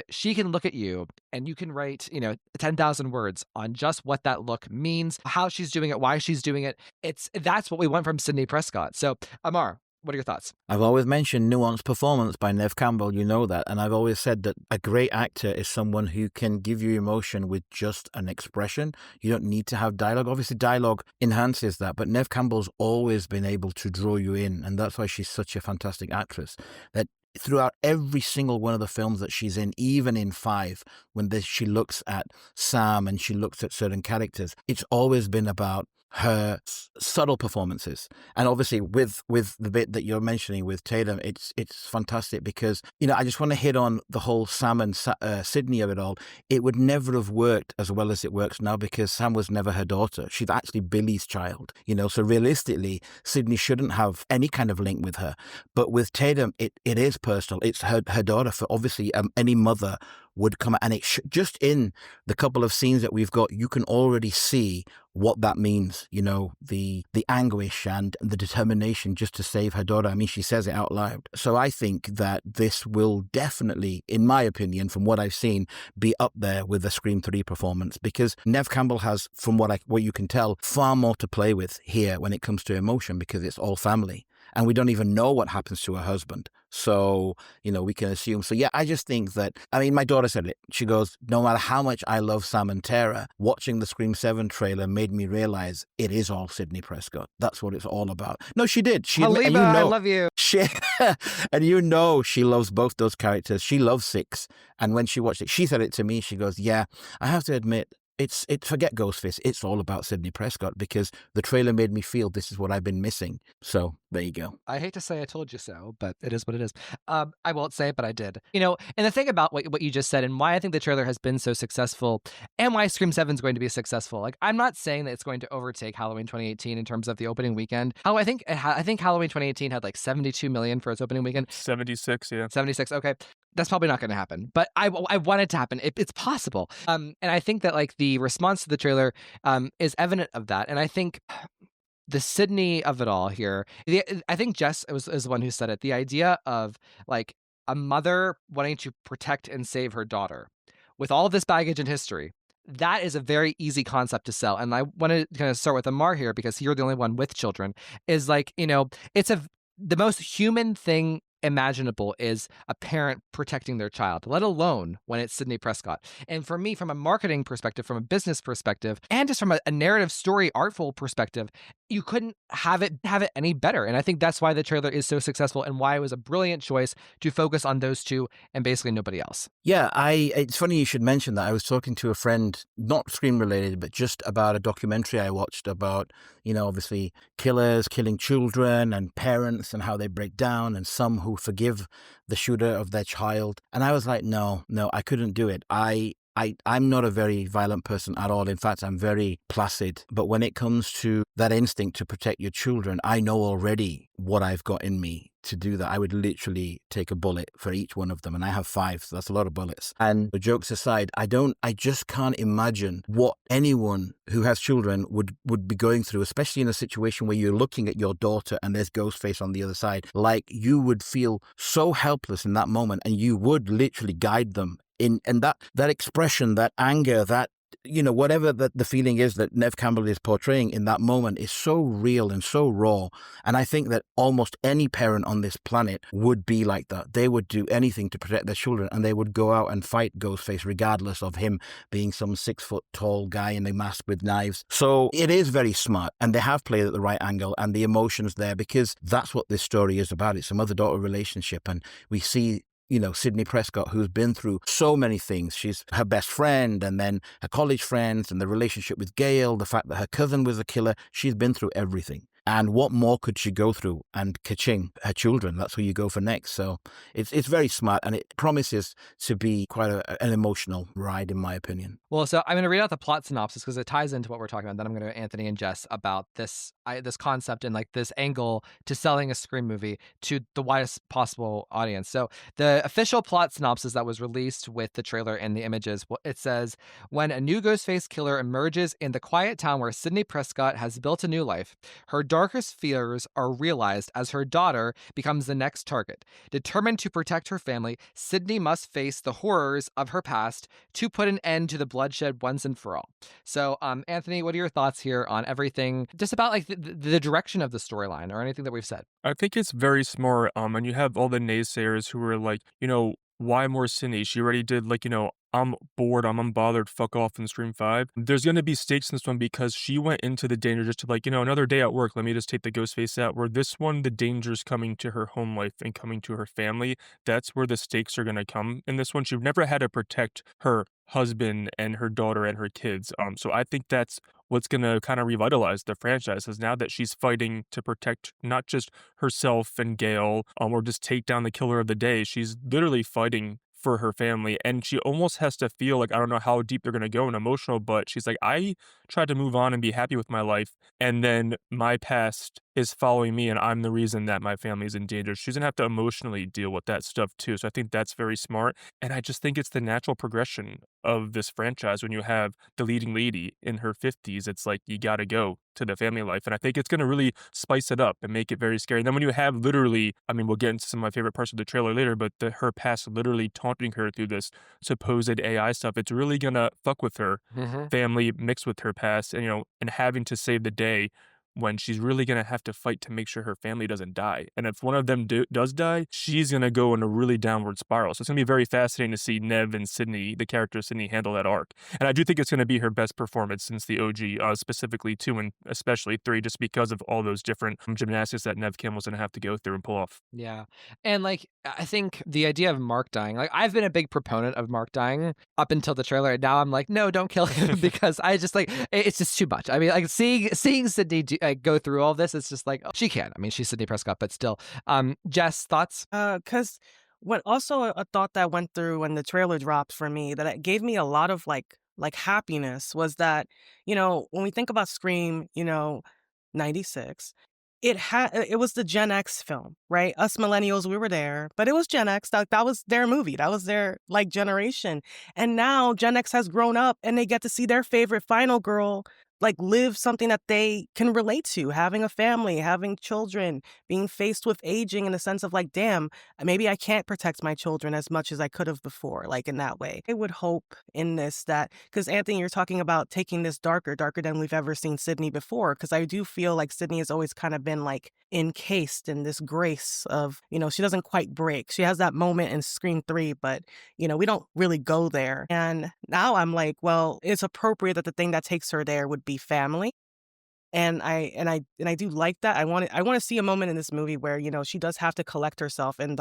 she can look at you and you can write 10,000 words on just what that look means, how she's doing it, why she's doing it. That's what we want from Sidney Prescott. So Amar, what are your thoughts? I've always mentioned nuanced performance by Nev Campbell, you know that, and I've always said that a great actor is someone who can give you emotion with just an expression. You don't need to have dialogue. Obviously, dialogue enhances that, but Nev Campbell's always been able to draw you in, and that's why she's such a fantastic actress. That throughout every single one of the films that she's in, even in 5, when she looks at Sam and she looks at certain characters, it's always been about her subtle performances. And obviously with the bit that you're mentioning with Tatum, it's fantastic because, I just want to hit on the whole Sam and Sidney of it all. It would never have worked as well as it works now because Sam was never her daughter. She's actually Billy's child, so realistically, Sidney shouldn't have any kind of link with her. But with Tatum, it is personal. It's her daughter. For obviously any mother would come, and just in the couple of scenes that we've got, you can already see what that means, the anguish and the determination just to save her daughter. I mean, she says it out loud. So I think that this will definitely, in my opinion, from what I've seen, be up there with the Scream 3 performance, because Nev Campbell has, from what you can tell, far more to play with here when it comes to emotion, because it's all family. And we don't even know what happens to her husband. So, we can assume. So, yeah, I just think that, my daughter said it. She goes, no matter how much I love Sam and Tara, watching the Scream 7 trailer made me realize it is all Sidney Prescott. That's what it's all about. No, she did. Halima, I love you. And she loves both those characters. She loves 6. And when she watched it, she said it to me. She goes, yeah, I have to admit, it's forget Ghostface. It's all about Sidney Prescott, because the trailer made me feel this is what I've been missing. So there you go. I hate to say I told you so, but it is what it is. I won't say it, but I did. And the thing about what you just said and why I think the trailer has been so successful and why Scream 7 is going to be successful. Like, I'm not saying that it's going to overtake Halloween 2018 in terms of the opening weekend. I think Halloween 2018 had like 72 million for its opening weekend. 76, yeah. 76, okay. That's probably not going to happen, but I want it to happen. It's possible. And I think that like the response to the trailer is evident of that. And I think the Sidney of it all here, I think Jess is the one who said it. The idea of like a mother wanting to protect and save her daughter with all of this baggage and history. That is a very easy concept to sell. And I want to kind of start with Amar here because you're the only one with children. Is like, it's the most human thing imaginable is a parent protecting their child, let alone when it's Sidney Prescott. And for me, from a marketing perspective, from a business perspective, and just from a narrative story, artful perspective, you couldn't have it any better. And I think that's why the trailer is so successful and why it was a brilliant choice to focus on those two and basically nobody else. Yeah, it's funny you should mention that. I was talking to a friend, not Scream related, but just about a documentary I watched about, obviously killers killing children and parents and how they break down, and some who forgive the shooter of their child. And I was like, no, I couldn't do it. I'm not a very violent person at all. In fact, I'm very placid. But when it comes to that instinct to protect your children, I know already what I've got in me to do that. I would literally take a bullet for each one of them. And I have 5, so that's a lot of bullets. And the jokes aside, I just can't imagine what anyone who has children would be going through, especially in a situation where you're looking at your daughter and there's Ghostface on the other side. Like, you would feel so helpless in that moment, and you would literally guide them and that expression, that anger, that, whatever the feeling is that Nev Campbell is portraying in that moment is so real and so raw. And I think that almost any parent on this planet would be like that. They would do anything to protect their children, and they would go out and fight Ghostface regardless of him being some 6-foot tall guy in a mask with knives. So it is very smart, and they have played at the right angle and the emotions there, because that's what this story is about. It's a mother-daughter relationship, and we see Sidney Prescott, who's been through so many things. She's her best friend and then her college friends and the relationship with Gale, the fact that her cousin was a killer. She's been through everything. And what more could she go through? And ka-ching, her children, that's who you go for next. So it's very smart, and it promises to be quite an emotional ride, in my opinion. Well, so I'm going to read out the plot synopsis because it ties into what we're talking about. Then I'm going to Anthony and Jess about this concept and like this angle to selling a Scream movie to the widest possible audience. So the official plot synopsis that was released with the trailer and the images, it says, when a new Ghostface killer emerges in the quiet town where Sidney Prescott has built a new life, her darkest fears are realized as her daughter becomes the next target. Determined to protect her family, Sidney must face the horrors of her past to put an end to the bloodshed once and for all. So, Anthony, what are your thoughts here on everything, just about like the direction of the storyline or anything that we've said? I think it's very smart. And you have all the naysayers who are like, why more Cindy? She already did I'm bored, I'm unbothered, fuck off in Scream 5. There's gonna be stakes in this one because she went into the danger just to another day at work, let me just take the ghost face out. Where this one, the danger's coming to her home life and coming to her family. That's where the stakes are gonna come. In this one, she never had to protect her husband and her daughter and her kids. So I think that's what's gonna kind of revitalize the franchise, is now that she's fighting to protect not just herself and Gale, or just take down the killer of the day. She's literally fighting for her family, and she almost has to feel like, I don't know how deep they're going to go and emotional, but she's like, I tried to move on and be happy with my life, and then my past is following me and I'm the reason that my family is in danger. She's gonna have to emotionally deal with that stuff too. So I think that's very smart, and I just think it's the natural progression of this franchise. When you have the leading lady in her 50s, it's like you gotta go to the family life, and I think it's gonna really spice it up and make it very scary. And then when you have literally, I mean, we'll get into some of my favorite parts of the trailer later, but her past literally taunting her through this supposed AI stuff, it's really gonna fuck with her family mixed with her past, and and having to save the day when she's really going to have to fight to make sure her family doesn't die. And if one of them does die, she's going to go in a really downward spiral. So it's going to be very fascinating to see Nev and Sidney, the character Sidney, handle that arc. And I do think it's going to be her best performance since the OG, specifically 2 and especially 3, just because of all those different gymnastics that Nev Campbell's going to have to go through and pull off. Yeah. And I think the idea of Mark dying, I've been a big proponent of Mark dying up until the trailer. And now I'm like, no, don't kill him, because I just it's just too much. I mean, seeing Sidney go through all this, it's just like, oh, she can. I mean, she's Sidney Prescott, but still. Jess, thoughts? Because what also a thought that went through when the trailer dropped for me, that it gave me a lot of like happiness, was that, when we think about Scream, 96, it was the Gen X film, right? Us millennials, we were there, but it was Gen X. That was their movie. That was their generation. And now Gen X has grown up and they get to see their favorite final girl live something that they can relate to, having a family, having children, being faced with aging in the sense of damn, maybe I can't protect my children as much as I could have before, in that way. I would hope in this that, because Anthony, you're talking about taking this darker than we've ever seen Sidney before, because I do feel like Sidney has always kind of been encased in this grace of, she doesn't quite break. She has that moment in Scream 3, but, we don't really go there. And now I'm like, well, it's appropriate that the thing that takes her there would be family. And I do like that. I want to see a moment in this movie where, she does have to collect herself and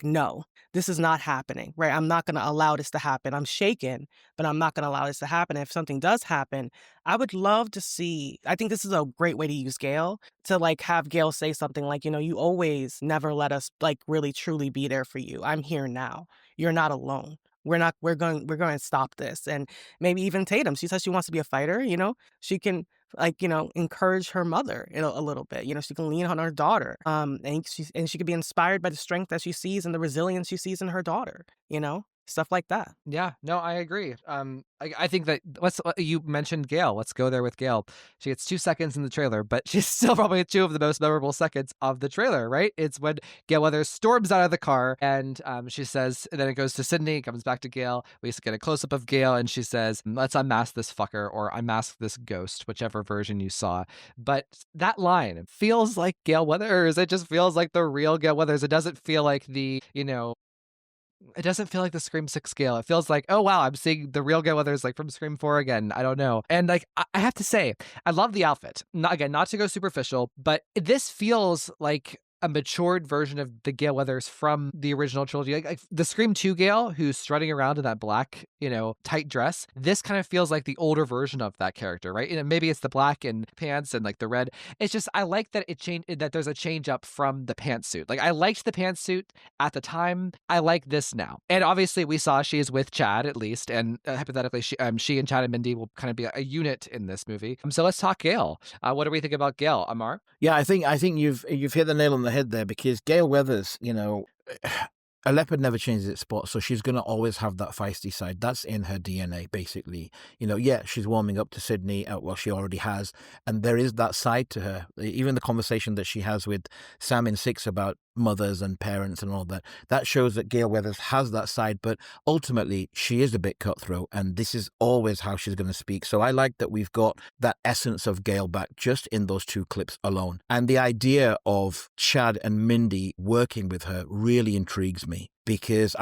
no, this is not happening, right? I'm not going to allow this to happen. I'm shaken, but I'm not going to allow this to happen. If something does happen, I would love to see, I think this is a great way to use Gale, to have Gale say something like, you always never let us really truly be there for you. I'm here now. You're not alone. We're going to stop this. And maybe even Tatum, she says she wants to be a fighter, she can encourage her mother a little bit, she can lean on her daughter. And she could be inspired by the strength that she sees and the resilience she sees in her daughter, stuff like that. Yeah, no, I agree. I think that you mentioned Gale. Let's go there with Gale. She gets 2 seconds in the trailer, but she's still probably 2 of the most memorable seconds of the trailer, right? It's when Gale Weathers storms out of the car and she says, and then it goes to Sidney, comes back to Gale. We get a close up of Gale and she says, let's unmask this fucker, or unmask this ghost, whichever version you saw. But that line feels like Gale Weathers. It just feels like the real Gale Weathers. It doesn't feel like it doesn't feel like the Scream 6 Gale. It feels like, oh wow, I'm seeing the real Gale Weathers from Scream 4 again. I don't know. And I have to say, I love the outfit. Not to go superficial, but this feels like a matured version of the Gale Weathers from the original trilogy. Like the Scream 2 Gale, who's strutting around in that black, tight dress. This kind of feels like the older version of that character, right? Maybe it's the black and pants and like the red. It's just I like that it changed, that there's a change up from the pantsuit. Like I liked the pantsuit at the time. I like this now. And obviously we saw she is with Chad at least, and hypothetically she and Chad and Mindy will kind of be a unit in this movie. So let's talk Gale. What do we think about Gale, Amar? Yeah, I think you've hit the nail on the head there, because Gale Weathers, a leopard never changes its spots, so she's going to always have that feisty side. That's in her DNA, basically. Yeah, she's warming up to Sydney, well, she already has, and there is that side to her. Even the conversation that she has with Sam in 6 about mothers and parents and all that shows that Gale Weathers has that side, but ultimately she is a bit cutthroat, and this is always how she's going to speak. So I like that we've got that essence of Gale back just in those 2 clips alone. And the idea of Chad and Mindy working with her really intrigues me, because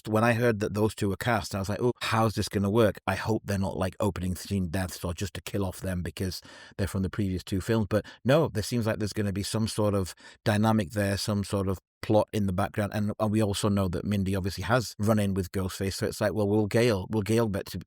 when I heard that those 2 were cast, I was like, oh, how's this going to work? I hope they're not like opening scene deaths or just to kill off them because they're from the previous 2 films. But no, there seems like there's going to be some sort of dynamic there, some sort of plot in the background. And we also know that Mindy obviously has run in with Ghostface. So it's like, well, will Gale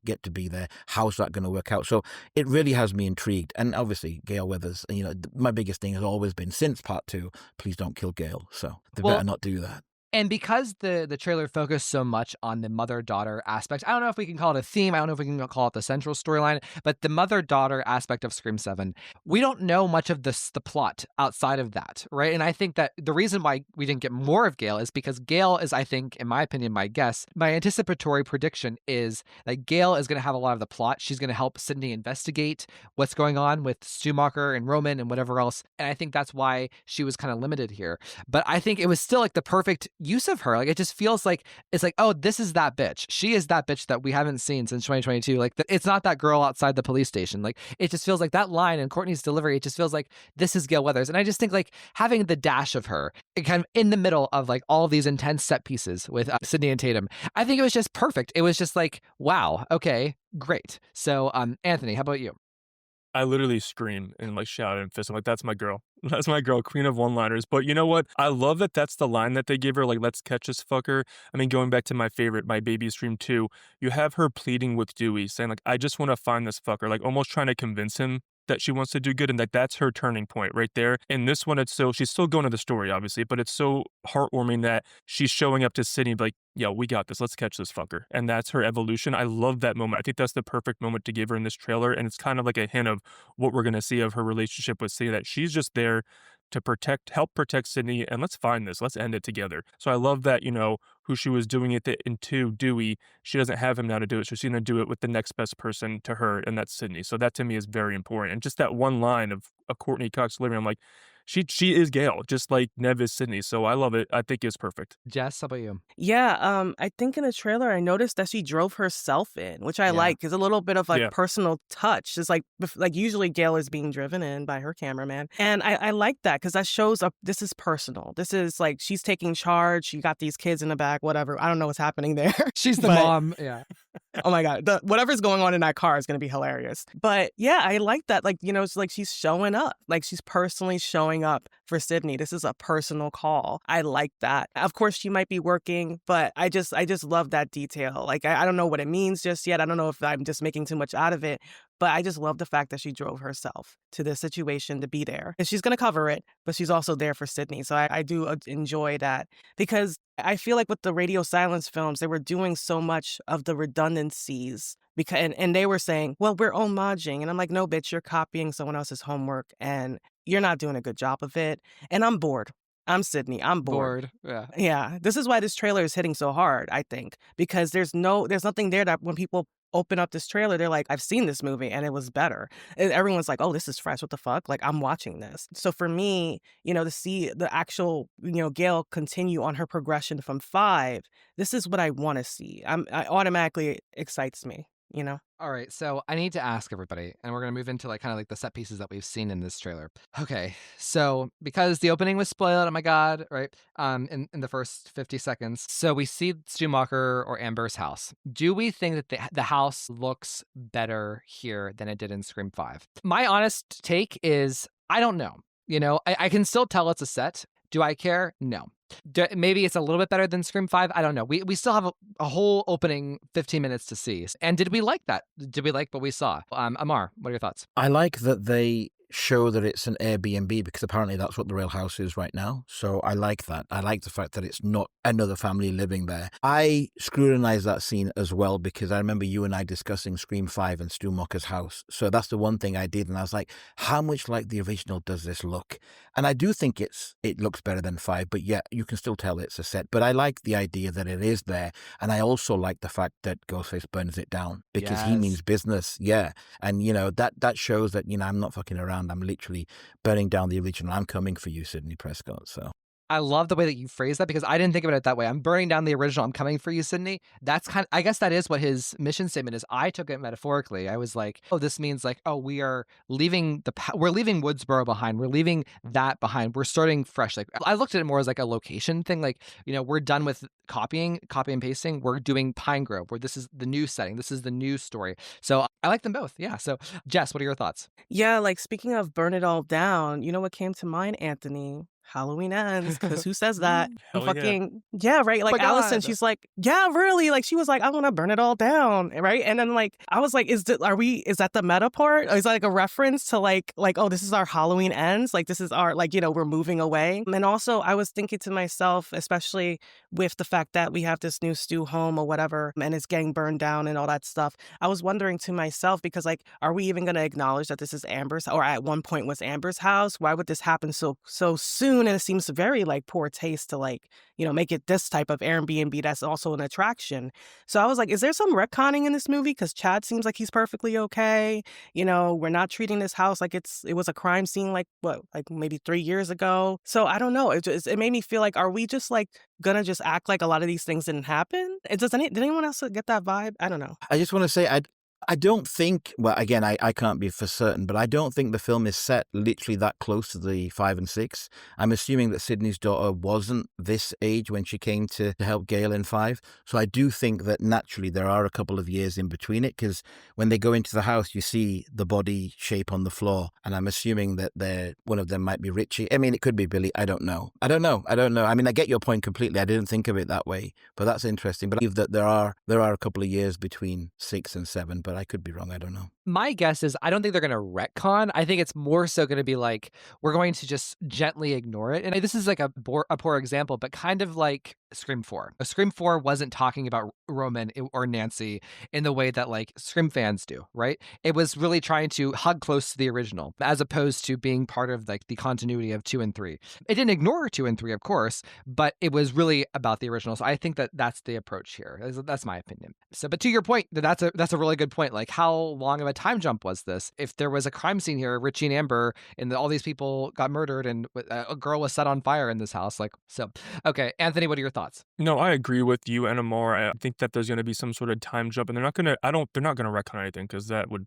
get to be there? How's that going to work out? So it really has me intrigued. And obviously Gale Weathers, my biggest thing has always been since part 2, please don't kill Gale. So they better not do that. And because the trailer focused so much on the mother-daughter aspect, I don't know if we can call it a theme, I don't know if we can call it the central storyline, but the mother-daughter aspect of Scream 7, we don't know much of the plot outside of that, right? And I think that the reason why we didn't get more of Gale is because Gale is, I think, in my opinion, my guess, my anticipatory prediction is that Gale is going to have a lot of the plot. She's going to help Sydney investigate what's going on with Schumacher and Roman and whatever else. And I think that's why she was kind of limited here. But I think it was still like the perfect use of her. Like it just feels like it's like, oh, this is that bitch. She is that bitch that we haven't seen since 2022. Like it's not that girl outside the police station. Like it just feels like that line in Courtney's delivery. It just feels like this is Gale Weathers. And I just think like having the dash of her kind of in the middle of like all of these intense set pieces with Sidney and Tatum, I think it was just perfect. It was just like, wow, okay, great. So Anthony, how about you? I literally scream and like shout and fist. I'm like, that's my girl. That's my girl, queen of one-liners. But you know what? I love that that's the line that they give her, like, let's catch this fucker. I mean, going back to my favorite, My Baby Scream 2, you have her pleading with Dewey, saying, like, I just want to find this fucker, like almost trying to convince him that she wants to do good, and that's her turning point right there. In this one, she's still going to the story, obviously, but it's so heartwarming that she's showing up to Sydney like, yo, we got this. Let's catch this fucker. And that's her evolution. I love that moment. I think that's the perfect moment to give her in this trailer, and it's kind of like a hint of what we're going to see of her relationship with Sydney, that she's just there to help protect Sydney, and let's find this. Let's end it together. So I love that, who she was doing it into, Dewey, she doesn't have him now to do it, so she's going to do it with the next best person to her, and that's Sydney. So that to me is very important. And just that one line of Courtney Cox delivering, I'm like, she is Gale, just like Nev is Sydney. So I love it. I think it's perfect. Jess, how about you? Yeah, I think in the trailer I noticed that she drove herself in, which I like. Is a little bit of like personal touch. It's like usually Gale is being driven in by her cameraman, and I like that because that shows up. This is personal. This is like she's taking charge. She got these kids in the back. Whatever. I don't know what's happening there. She's the mom. Yeah. Oh my God. Whatever's going on in that car is going to be hilarious. But yeah, I like that. Like, it's like she's showing up. Like she's personally showing up for Sydney. This is a personal call. I like that. Of course, she might be working, but I just love that detail. Like, I don't know what it means just yet. I don't know if I'm just making too much out of it. But I just love the fact that she drove herself to this situation to be there. And she's going to cover it, but she's also there for Sydney. So I do enjoy that because I feel like with the radio silence films, they were doing so much of the redundancies because and they were saying, well, we're homaging. And I'm like, no, bitch, you're copying someone else's homework and you're not doing a good job of it. And I'm bored. I'm Sydney. I'm bored. Yeah. Yeah. This is why this trailer is hitting so hard, I think, because there's nothing there that when people open up this trailer, they're like, I've seen this movie and it was better. And everyone's like, oh, this is fresh. What the fuck? Like, I'm watching this. So for me, to see the actual, Gale continue on her progression from 5, this is what I want to see. I automatically excites me, All right, so I need to ask everybody, and we're going to move into like kind of like the set pieces that we've seen in this trailer. Okay, so because the opening was spoiled, oh my God, right, in the first 50 seconds. So we see Schumacher or Amber's house. Do we think that the house looks better here than it did in Scream 5? My honest take is, I don't know. I can still tell it's a set. Do I care? No. Maybe it's a little bit better than Scream 5. I don't know. We still have a whole opening 15 minutes to see. And did we like that? Did we like what we saw? Amar, what are your thoughts? I like that they show that it's an Airbnb because apparently that's what the real house is right now. So I like that. I like the fact that it's not another family living there. I scrutinized that scene as well because I remember you and I discussing Scream 5 and Stu Macher's house. So that's the one thing I did. And I was like, how much like the original does this look? And I do think it looks better than 5, but yeah, you can still tell it's a set. But I like the idea that it is there. And I also like the fact that Ghostface burns it down because he means business. Yeah. And, that shows that, I'm not fucking around. I'm literally burning down the original. I'm coming for you, Sidney Prescott. So I love the way that you phrase that because I didn't think about it that way. I'm burning down the original. I'm coming for you, Sidney. That's I guess that is what his mission statement is. I took it metaphorically. I was like, oh, this means like, oh, we're leaving Woodsboro behind. We're leaving that behind. We're starting fresh. Like I looked at it more as like a location thing. Like, we're done with copy and pasting. We're doing Pine Grove where this is the new setting. This is the new story. So I like them both. Yeah. So Jess, what are your thoughts? Yeah, like speaking of burn it all down, you know what came to mind, Anthony? Halloween Ends, because who says that? Hell Yeah, right. Oh Like my Allison, God. she's like, yeah, really. Like she was like, I want to burn it all down, right? And then like I was like, is that the meta part? Is that like a reference to like oh, this is our Halloween Ends? Like this is our we're moving away. And also I was thinking to myself, especially with the fact that we have this new Stu home or whatever, and it's getting burned down and all that stuff. I was wondering to myself because like, are we even going to acknowledge that this is Amber's, or at one point was Amber's house? Why would this happen so soon? And it seems very like poor taste to like, make it this type of Airbnb that's also an attraction. So I was like, is there some retconning in this movie? Because Chad seems like he's perfectly okay. We're not treating this house like it was a crime scene like maybe 3 years ago. So I don't know. It made me feel like, are we just like gonna just act like a lot of these things didn't happen? Did anyone else get that vibe? I don't know. I just want to say, I don't think, well, again, I can't be for certain, but I don't think the film is set literally that close to the 5 and 6. I'm assuming that Sydney's daughter wasn't this age when she came to help Gale in 5. So I do think that naturally there are a couple of years in between it, because when they go into the house, you see the body shape on the floor. And I'm assuming that one of them might be Richie. I mean, it could be Billy. I don't know. I mean, I get your point completely. I didn't think of it that way, but that's interesting. But I believe that there are a couple of years between 6 and 7, but I could be wrong. I don't know. My guess is I don't think they're going to retcon. I think it's more so going to be like, we're going to just gently ignore it. And this is like a poor example, but kind of like Scream 4. Scream 4 wasn't talking about Roman or Nancy in the way that like Scream fans do, right? It was really trying to hug close to the original as opposed to being part of like the continuity of 2 and 3. It didn't ignore 2 and 3, of course, but it was really about the original. So I think that that's the approach here. That's my opinion. So, but to your point, that's a really good point. Like, how long of a time jump was this? If there was a crime scene here, Richie and Amber, and all these people got murdered, and a girl was set on fire in this house, like, so. Okay, Anthony, what are your thoughts? No, I agree with you and Amar. I think that there's going to be some sort of time jump, and they're not going to retcon anything, because that would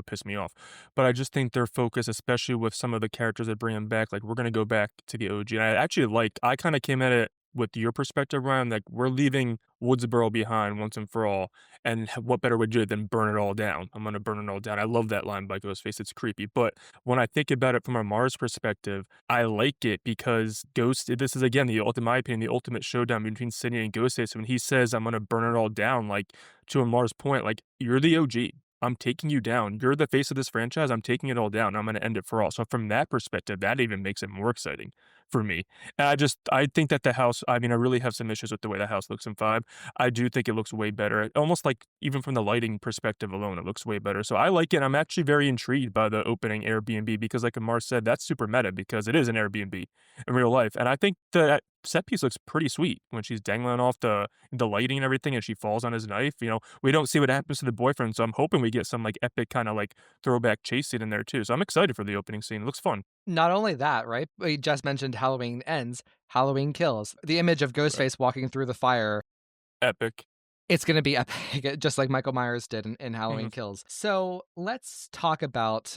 piss me off. But I just think their focus, especially with some of the characters that bring them back, like we're going to go back to the OG. And I kind of came at it with your perspective, Ryan, like we're leaving Woodsboro behind once and for all. And what better way to do it than burn it all down? I'm going to burn it all down. I love that line by Ghostface. It's creepy. But when I think about it from a Mars perspective, I like it because this is, again, in my opinion, the ultimate showdown between Sidney and Ghostface. When he says, I'm going to burn it all down, like to a Mars point, like you're the OG. I'm taking you down. You're the face of this franchise. I'm taking it all down. I'm going to end it for all. So from that perspective, that even makes it more exciting for me. And I think that the house, I mean, I really have some issues with the way the house looks in 5. I do think it looks way better. Almost like even from the lighting perspective alone, it looks way better. So I like it. I'm actually very intrigued by the opening Airbnb because like Amar said, that's super meta because it is an Airbnb in real life. And I think that set piece looks pretty sweet when she's dangling off the lighting and everything and she falls on his knife. We don't see what happens to the boyfriend, so I'm hoping we get some like epic kind of like throwback chase scene in there too. So I'm excited for the opening scene. It looks fun. Not only that, right? We just mentioned Halloween Ends, Halloween Kills. The image of Ghostface walking through the fire. Epic. It's going to be epic, just like Michael Myers did in Halloween Kills. So let's talk about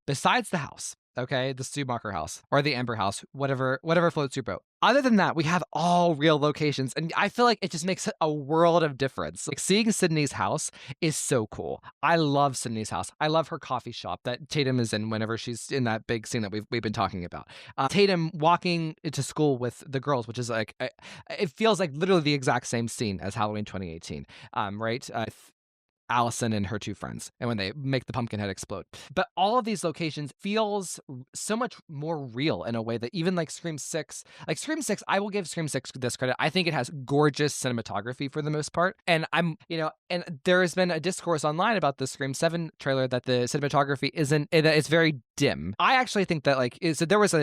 besides the house, okay? The Stumacher house or the Amber house, whatever floats your boat. Other than that, we have all real locations, and I feel like it just makes a world of difference. Like seeing Sydney's house is so cool. I love Sydney's house. I love her coffee shop that Tatum is in whenever she's in that big scene that we've been talking about. Tatum walking into school with the girls, which is like it feels like literally the exact same scene as Halloween 2018, right? Allison and her two friends, and when they make the pumpkin head explode. But all of these locations feels so much more real in a way that even like Scream 6, I will give Scream 6 this credit. I think it has gorgeous cinematography for the most part. And and there has been a discourse online about the Scream 7 trailer that the cinematography that it's very dim. I actually think that so there was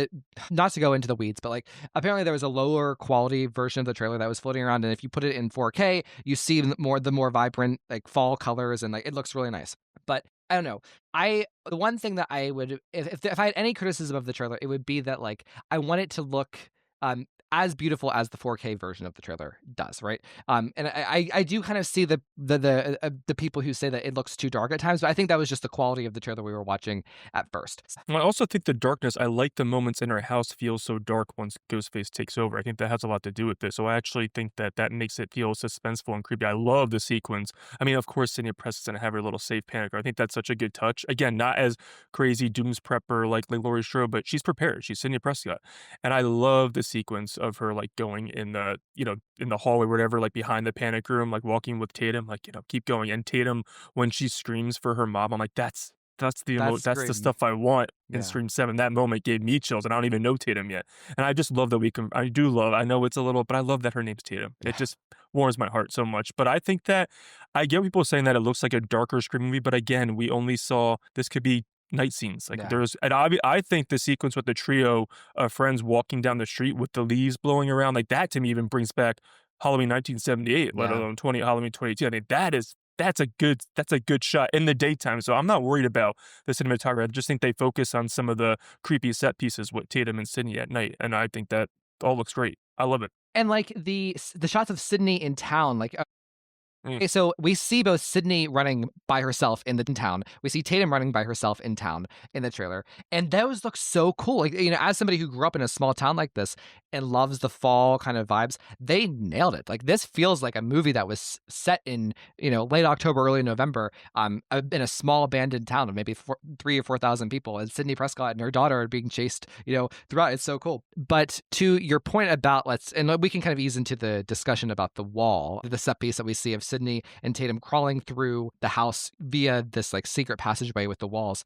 not to go into the weeds, but like apparently there was a lower quality version of the trailer that was floating around. And if you put it in 4K, you see the more vibrant like fall colors, and like it looks really nice. But I don't know. The one thing that I would, if I had any criticism of the trailer, it would be that like I want it to look as beautiful as the 4K version of the trailer does, right? And I do kind of see the people who say that it looks too dark at times, but I think that was just the quality of the trailer we were watching at first. I also think the darkness, I like the moments in her house feel so dark once Ghostface takes over. I think that has a lot to do with this. So I actually think that makes it feel suspenseful and creepy. I love the sequence. I mean, of course, Sidney presses and have her little safe panic. I think that's such a good touch. Again, not as crazy Doom's prepper like Laurie Strode, but she's prepared. She's Sidney Prescott. And I love the sequence of her like going in the, in the hallway, whatever, like behind the panic room, like walking with Tatum, like, keep going. And Tatum, when she screams for her mom, I'm like, that's the stuff I want in Scream 7. That moment gave me chills, and I don't even know Tatum yet. And I just love that I know it's a little, but I love that her name's Tatum. It just warms my heart so much. But I think that I get people saying that it looks like a darker Scream movie, but again, we only saw this could be night scenes. Like and I think the sequence with the trio of friends walking down the street with the leaves blowing around, like that to me even brings back Halloween 1978, let alone Halloween 22. I think that's a good shot in the daytime. So I'm not worried about the cinematography. I just think they focus on some of the creepy set pieces with Tatum and Sidney at night, and I think that all looks great. I love it. And like the shots of Sidney in town, like okay, so we see both Sidney running by herself in town. We see Tatum running by herself in town in the trailer. And those look so cool. Like, as somebody who grew up in a small town like this and loves the fall kind of vibes, they nailed it. Like, this feels like a movie that was set in, late October, early November, in a small abandoned town of maybe 3,000 or 4,000 people. And Sidney Prescott and her daughter are being chased, throughout. It's so cool. But to your point about and we can kind of ease into the discussion about the wall, the set piece that we see of Sidney and Tatum crawling through the house via this like secret passageway with the walls.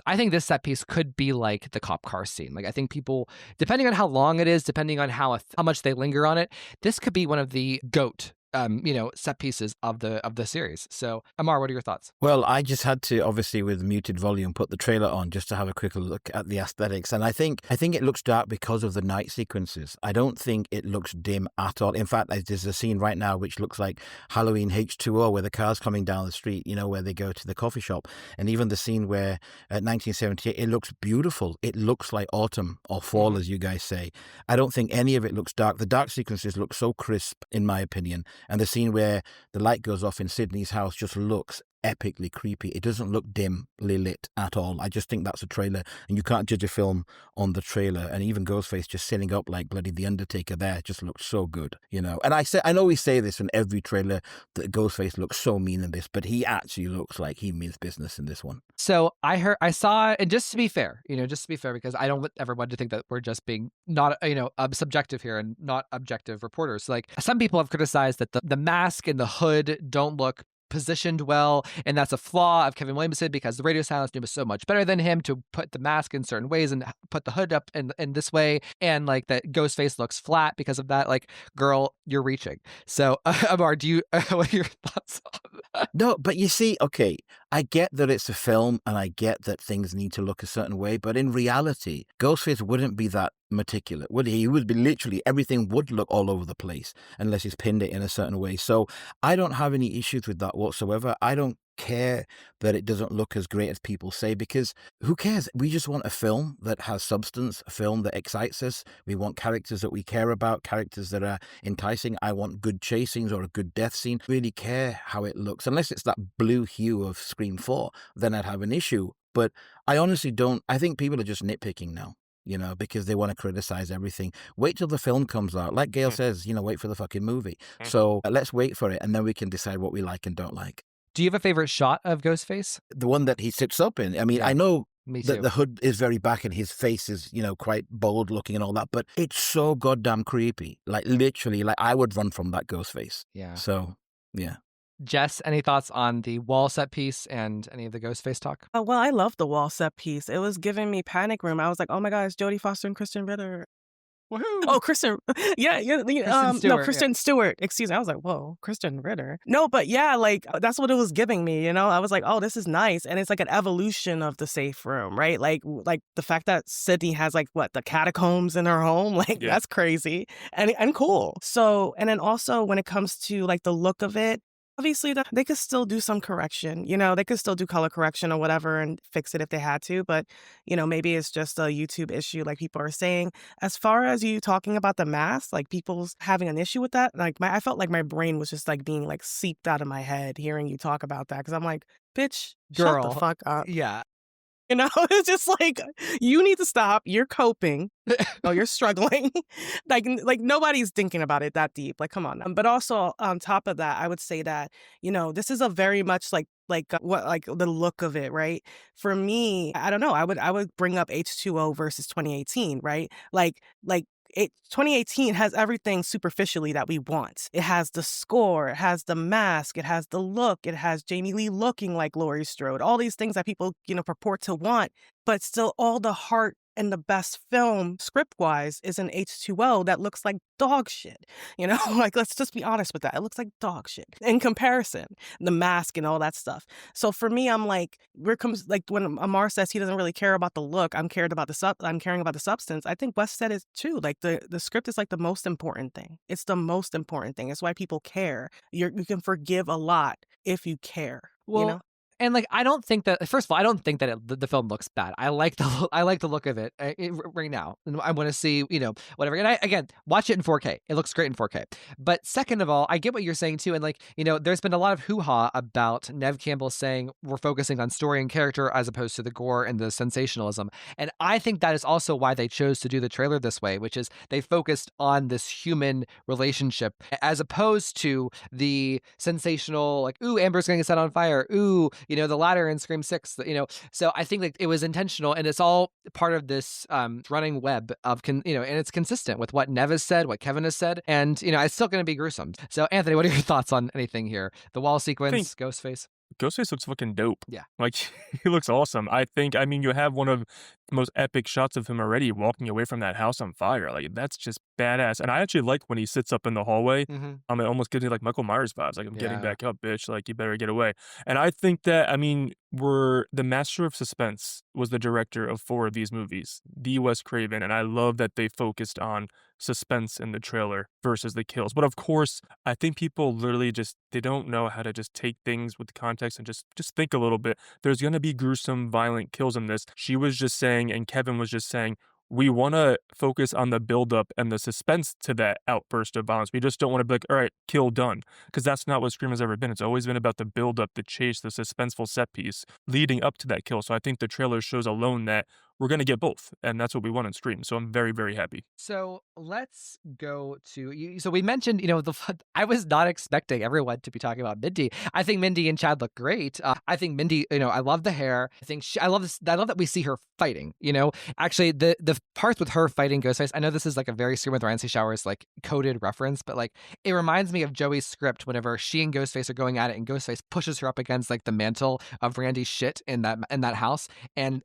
I think this set piece could be like the cop car scene. Like I think people, depending on how long it is, depending on how much they linger on it, this could be one of the GOAT set pieces of the series. So, Amar, what are your thoughts? Well, I just had to, obviously, with muted volume, put the trailer on just to have a quick look at the aesthetics. And I think it looks dark because of the night sequences. I don't think it looks dim at all. In fact, there's a scene right now which looks like Halloween H2O, where the car's coming down the street, where they go to the coffee shop. And even the scene where at 1978, it looks beautiful. It looks like autumn or fall, as you guys say. I don't think any of it looks dark. The dark sequences look so crisp, in my opinion. And the scene where the light goes off in Sidney's house just looks epically creepy. It doesn't look dimly lit at all. I just think that's a trailer, and you can't judge a film on the trailer. And even Ghostface just sitting up like bloody The Undertaker there just looks so good, And I know we say this in every trailer that Ghostface looks so mean in this, but he actually looks like he means business in this one. So I saw, and just to be fair, because I don't want everyone to think that we're just being not, subjective here and not objective reporters. Like some people have criticized that the mask and the hood don't look positioned well, and that's a flaw of Kevin Williamson because the radio silence knew was so much better than him to put the mask in certain ways and put the hood up in this way, and like that Ghostface looks flat because of that. Like, girl, you're reaching. So Amar, what are your thoughts on that? No, but you see, okay, I get that it's a film and I get that things need to look a certain way, but in reality, Ghostface wouldn't be that meticulous, would he? He would be literally, everything would look all over the place unless he's pinned it in a certain way. So I don't have any issues with that whatsoever. I don't care that it doesn't look as great as people say, because who cares? We just want a film that has substance, a film that excites us. We want characters that we care about, characters that are enticing. I want good chase scenes or a good death scene. Really care how it looks. Unless it's that blue hue of Scream 4, then I'd have an issue. But I honestly don't. I think people are just nitpicking now, because they want to criticize everything. Wait till the film comes out. Like Gale says, wait for the fucking movie. So let's wait for it, and then we can decide what we like and don't like. Do you have a favorite shot of Ghostface? The one that he sits up in. I mean, Yeah, I know me that too. the hood is very back and his face is, quite bold looking and all that, but it's so goddamn creepy. Like literally, like I would run from that ghost face. Yeah. So, yeah. Jess, any thoughts on the wall set piece and any of the Ghostface talk? Oh, well, I love the wall set piece. It was giving me panic room. I was like, oh my gosh, Jodie Foster and Kristen Ritter. Woohoo! Oh, Kristen. Yeah, Kristen Stewart, no, yeah. Kristen Stewart. Excuse me. I was like, whoa, Kristen Ritter. No, but yeah, like that's what it was giving me, I was like, oh, this is nice. And it's like an evolution of the safe room, right? Like the fact that Sydney has like the catacombs in her home, like Yeah. that's crazy and cool. So, and then also when it comes to like the look of it, obviously they could still do some correction, they could still do color correction or whatever and fix it if they had to. But, maybe it's just a YouTube issue like people are saying. As far as you talking about the mask, like people's having an issue with that, like I felt like my brain was just like being like seeped out of my head hearing you talk about that. Cause I'm like, bitch, shut Girl. the fuck up. Yeah. It's just like, you need to stop. You're coping. Oh, you're struggling. like nobody's thinking about it that deep. Like, come on. But also on top of that, I would say that, this is a very much like the look of it, right? For me, I don't know. I would bring up H2O versus 2018, right? Like 2018 has everything superficially that we want. It has the score, it has the mask, it has the look, it has Jamie Lee looking like Laurie Strode, all these things that people, purport to want, but still all the heart and the best film script-wise is an H2O that looks like dog shit. Like let's just be honest with that. It looks like dog shit in comparison, the mask and all that stuff. So for me, I'm like, where comes like when Amar says he doesn't really care about the look, I'm caring about the substance. I think West said it too. Like the script is like the most important thing. It's the most important thing. It's why people care. You can forgive a lot if you care. Well, and like I don't think that. First of all, I don't think that the film looks bad. I like the look of it, right now. And I want to see whatever. And I again watch it in 4K. It looks great in 4K. But second of all, I get what you're saying too. And like there's been a lot of hoo-ha about Nev Campbell saying we're focusing on story and character as opposed to the gore and the sensationalism. And I think that is also why they chose to do the trailer this way, which is they focused on this human relationship as opposed to the sensational like, ooh, Amber's going to get set on fire. Ooh, the ladder in Scream 6, so I think like it was intentional and it's all part of this running web of, and it's consistent with what Nev has said, what Kevin has said, and, it's still going to be gruesome. So Anthony, what are your thoughts on anything here? The wall sequence, Ghostface? Ghostface looks fucking dope. Yeah. Like, he looks awesome. I mean, you have one of the most epic shots of him already walking away from that house on fire. Like, that's just badass. And I actually like when he sits up in the hallway. It almost gives me like Michael Myers vibes. Like, I'm getting back up, bitch. Like, you better get away. And I think that, the master of suspense was the director of 4 of these movies, the Wes Craven. And I love that they focused on suspense in the trailer versus the kills. But of course, I think people literally they don't know how to just take things with context and just think a little bit. There's going to be gruesome, violent kills in this. She was just saying, and Kevin was just saying, we want to focus on the buildup and the suspense to that outburst of violence. We just don't want to be like, all right, kill, done. Because that's not what Scream has ever been. It's always been about the buildup, the chase, the suspenseful set piece leading up to that kill. So I think the trailer shows alone that we're going to get both. And that's what we want in Scream. So I'm very, very happy. So let's go to, so we mentioned, I was not expecting everyone to be talking about Mindy. I think Mindy and Chad look great. I think Mindy, I love the hair. I think I love this. I love that we see her fighting, actually the parts with her fighting Ghostface. I know this is like a very Scream with Ryan C. Showers, like coded reference, but like it reminds me of Joey's script whenever she and Ghostface are going at it and Ghostface pushes her up against like the mantle of Randy's shit in that house. And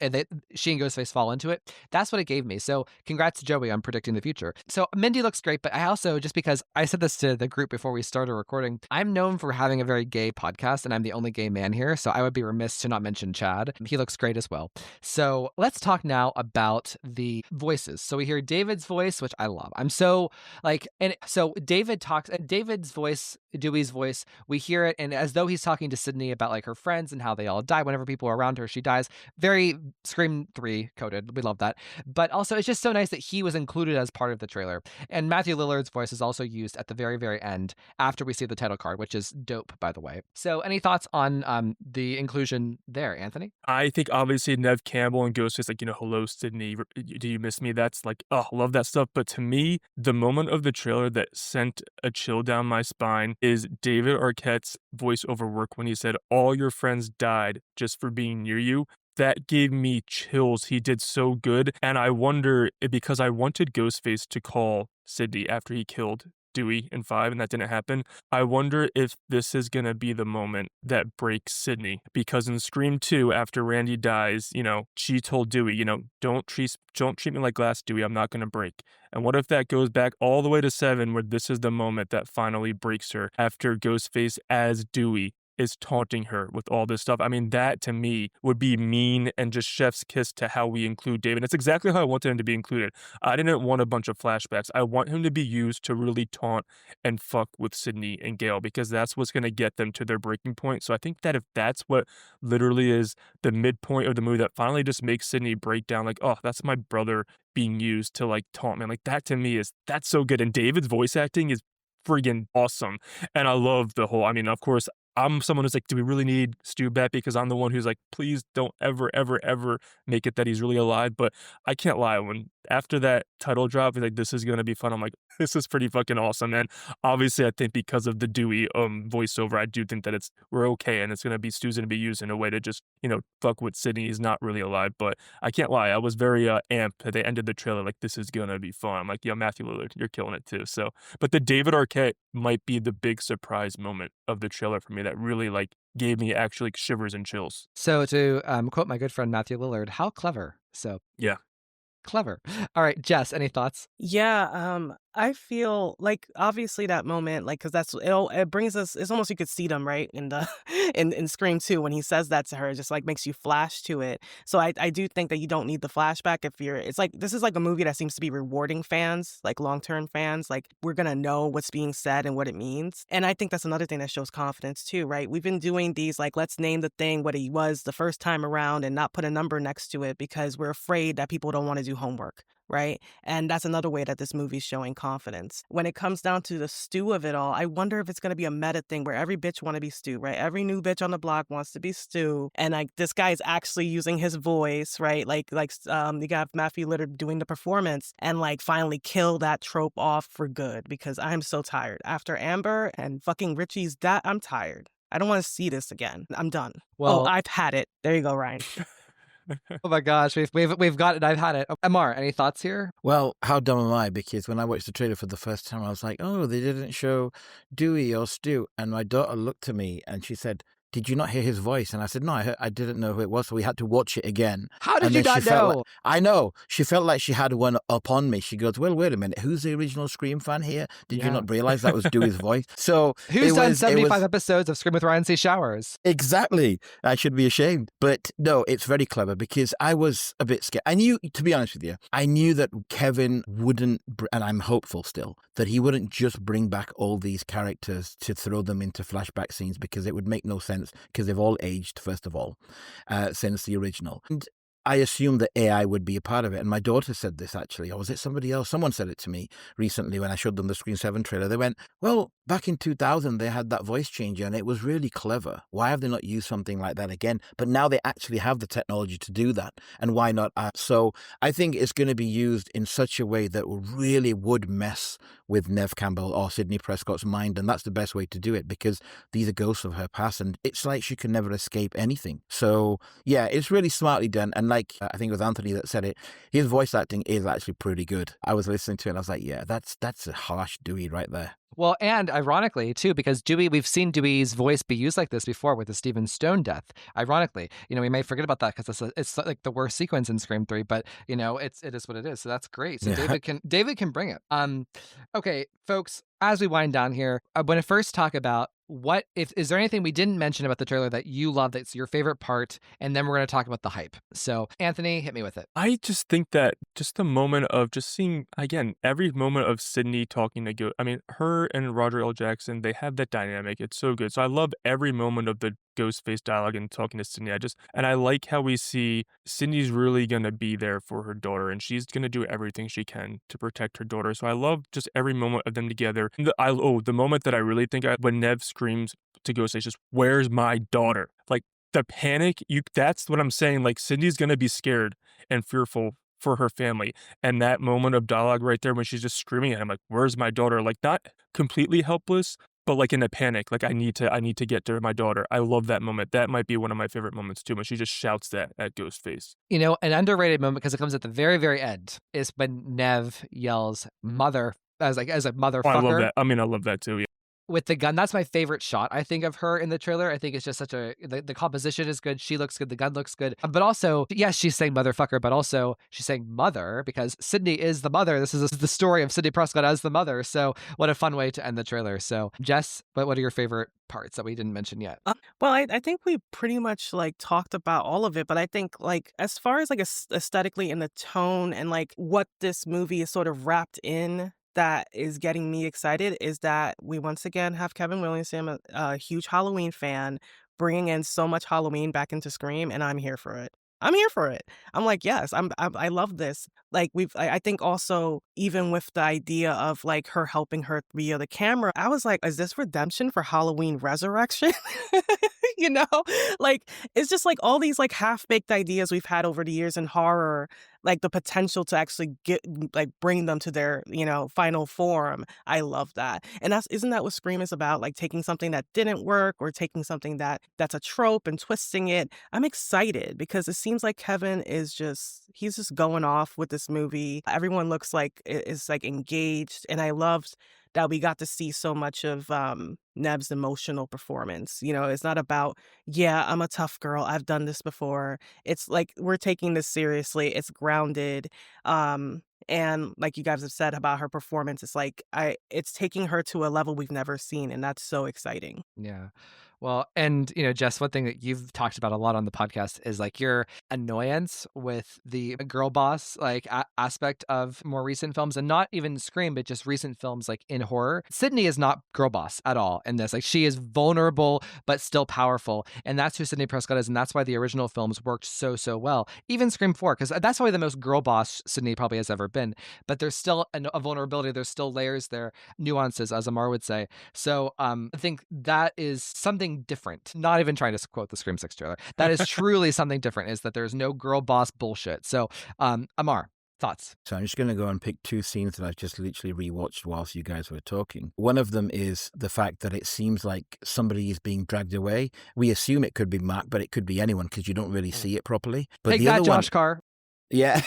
she and Ghostface fall into it. That's what it gave me. So congrats to Joey on predicting the future. So Mindy looks great, but I also, just because I said this to the group before we started recording, I'm known for having a very gay podcast and I'm the only gay man here. So I would be remiss to not mention Chad. He looks great as well. So let's talk now about the voices. So we hear David's voice, which I love. I'm so like, and so David talks, and David's voice, Dewey's voice, we hear it, and as though he's talking to Sydney about like her friends and how they all die. Whenever people are around her, she dies. Very Scream 3 subliminally coded. We love that. But also, it's just so nice that he was included as part of the trailer. And Matthew Lillard's voice is also used at the very, very end after we see the title card, which is dope, by the way. So any thoughts on the inclusion there, Anthony? I think obviously Nev Campbell and Ghostface, like, hello, Sydney, do you miss me? That's like, oh, love that stuff. But to me, the moment of the trailer that sent a chill down my spine is David Arquette's voiceover work when he said, all your friends died just for being near you. That gave me chills. He did so good. And I wonder, because I wanted Ghostface to call Sydney after he killed Dewey in 5, and that didn't happen. I wonder if this is going to be the moment that breaks Sydney, because in Scream 2, after Randy dies, she told Dewey, don't treat me like glass, Dewey, I'm not going to break. And what if that goes back all the way to 7, where this is the moment that finally breaks her, after Ghostface as Dewey is taunting her with all this stuff. I mean, that to me would be mean and just chef's kiss to how we include David. It's exactly how I wanted him to be included. I didn't want a bunch of flashbacks. I want him to be used to really taunt and fuck with Sidney and Gale, because that's what's going to get them to their breaking point. So I think that if that's what literally is the midpoint of the movie that finally just makes Sidney break down, like, oh, that's my brother being used to like taunt me. Like, that to me that's so good. And David's voice acting is friggin' awesome. And I love the whole, of course, I'm someone who's like, do we really need Stu back? Because I'm the one who's like, please don't ever, ever, ever make it that he's really alive. But I can't lie. When after that title drop, he's like, this is going to be fun. I'm like, this is pretty fucking awesome. And obviously, I think because of the Dewey voiceover, I do think that we're okay. And it's going to be, Stu's going to be used in a way to just, fuck with Sidney. He's not really alive. But I can't lie. I was very amped at the end of the trailer. Like, this is going to be fun. I'm like, yeah, Matthew Lillard, you're killing it too. So, but the David Arquette might be the big surprise moment of the trailer for me that really like gave me actually shivers and chills. So to quote my good friend Matthew Lillard, how clever. So yeah. Clever. All right, Jess, any thoughts? Yeah, I feel like obviously that moment, like, because it brings us. It's almost you could see them right in the in Scream 2 when he says that to her. It just like makes you flash to it. So I do think that you don't need the flashback if you're. It's like this is like a movie that seems to be rewarding fans, like long-term fans. Like, we're gonna know what's being said and what it means. And I think that's another thing that shows confidence too, right? We've been doing these like, let's name the thing what it was the first time around and not put a number next to it because we're afraid that people don't want to do homework. Right. And that's another way that this movie's showing confidence. When it comes down to the Stu of it all, I wonder if it's going to be a meta thing where every bitch want to be Stu, right? Every new bitch on the block wants to be Stu. And like this guy is actually using his voice, right? Like you got Matthew Lillard doing the performance and like finally kill that trope off for good, because I'm so tired. After Amber and fucking Richie's death, I'm tired. I don't want to see this again. I'm done. Well, I've had it. There you go, Ryan. Oh my gosh, we've got it. I've had it. Amar, any thoughts here? Well, how dumb am I? Because when I watched the trailer for the first time, I was like, oh, they didn't show Dewey or Stu. And my daughter looked at me and she said, did you not hear his voice? And I said, no, I didn't know who it was. So we had to watch it again. How did you not know? I know. She felt like she had one up on me. She goes, well, wait a minute. Who's the original Scream fan here? Did you not realize that was Dewey's voice? So who's done 75 episodes of Scream with Ryan C. Showers? Exactly. I should be ashamed. But no, it's very clever because I was a bit scared. I knew, to be honest with you, I knew that Kevin wouldn't, and I'm hopeful still, that he wouldn't just bring back all these characters to throw them into flashback scenes, because it would make no sense, because they've all aged, first of all, since the original. And I assumed that AI would be a part of it. And my daughter said this, actually, or was it somebody else? Someone said it to me recently when I showed them the Scream 7 trailer. They went, well, back in 2000, they had that voice changer and it was really clever. Why have they not used something like that again? But now they actually have the technology to do that. And why not? So I think it's going to be used in such a way that really would mess with Nev Campbell or Sidney Prescott's mind. And that's the best way to do it, because these are ghosts of her past and it's like she can never escape anything. So yeah, it's really smartly done. And like, I think it was Anthony that said it, his voice acting is actually pretty good. I was listening to it and I was like, yeah, that's a harsh Dewey right there. Well, and ironically, too, because Dewey, we've seen Dewey's voice be used like this before with the Stephen Stone death. Ironically, we may forget about that because it's like the worst sequence in Scream 3, but it is what it is. So that's great. So Yeah. David can bring it. Okay, folks, as we wind down here, I want to first talk about is there anything we didn't mention about the trailer that you love, that's your favorite part, and then we're going to talk about the hype. So Anthony, hit me with it. I just think that just the moment of just seeing, again, every moment of Sidney talking to her and Roger L. Jackson, they have that dynamic. It's so good. So I love every moment of the Ghostface dialogue and talking to Sidney. And I like how we see Sidney's really gonna be there for her daughter, and she's gonna do everything she can to protect her daughter. So I love just every moment of them together. The moment that I really think when Nev screams to Ghostface, just "Where's my daughter?" Like the panic. That's what I'm saying. Like Sidney's gonna be scared and fearful for her family. And that moment of dialogue right there when she's just screaming at him, like, "Where's my daughter?" Like not completely helpless, but like in a panic, like I need to get to my daughter. I love that moment. That might be one of my favorite moments too, when she just shouts that at Ghostface. You know, an underrated moment, because it comes at the very, very end, is when Nev yells "mother" as a Oh, I love motherfucker that. I mean, I love that too. Yeah. with the gun. That's my favorite shot, I think, of her in the trailer. I think it's just the composition is good. She looks good. The gun looks good. But also, yes, she's saying motherfucker, but also she's saying mother because Sidney is the mother. This is the story of Sidney Prescott as the mother. So what a fun way to end the trailer. So Jess, what are your favorite parts that we didn't mention yet? Well, I think we pretty much like talked about all of it, but I think like as far as like aesthetically and the tone and like what this movie is sort of wrapped in that is getting me excited is that we once again have Kevin Williamson, a huge Halloween fan, bringing in so much Halloween back into Scream, and I'm here for it. I'm here for it. I'm like, yes, I love this. Like I think also even with the idea of like her helping her via the camera, I was like, is this redemption for Halloween Resurrection? You know, like it's just like all these like half-baked ideas we've had over the years in horror, like the potential to actually get like bring them to their, final form. I love that. And isn't that what Scream is about? Like taking something that didn't work or taking something that's a trope and twisting it. I'm excited because it seems like Kevin he's just going off with this movie. Everyone looks like is like engaged, and I loved that we got to see so much of Neb's emotional performance. It's not about, yeah, I'm a tough girl, I've done this before. It's like we're taking this seriously. It's grounded. And like you guys have said about her performance, it's like it's taking her to a level we've never seen, and that's so exciting. Yeah. Well, and Jess, one thing that you've talked about a lot on the podcast is like your annoyance with the girl boss like aspect of more recent films, and not even Scream, but just recent films like in horror. Sydney is not girl boss at all in this. Like she is vulnerable but still powerful, and that's who Sidney Prescott is, and that's why the original films worked so well. Even Scream 4, because that's probably the most girl boss Sydney probably has ever been. But there's still a vulnerability. There's still layers there, nuances, as Amar would say. So I think that is something different. Not even trying to quote the Scream 6 trailer. That is truly something different, is that there's no girl boss bullshit. So Amar, thoughts? So I'm just going to go and pick two scenes that I've just literally rewatched whilst you guys were talking. One of them is the fact that it seems like somebody is being dragged away. We assume it could be Mark, but it could be anyone because you don't really see it properly. But Take the that, other Josh Carr. Yeah.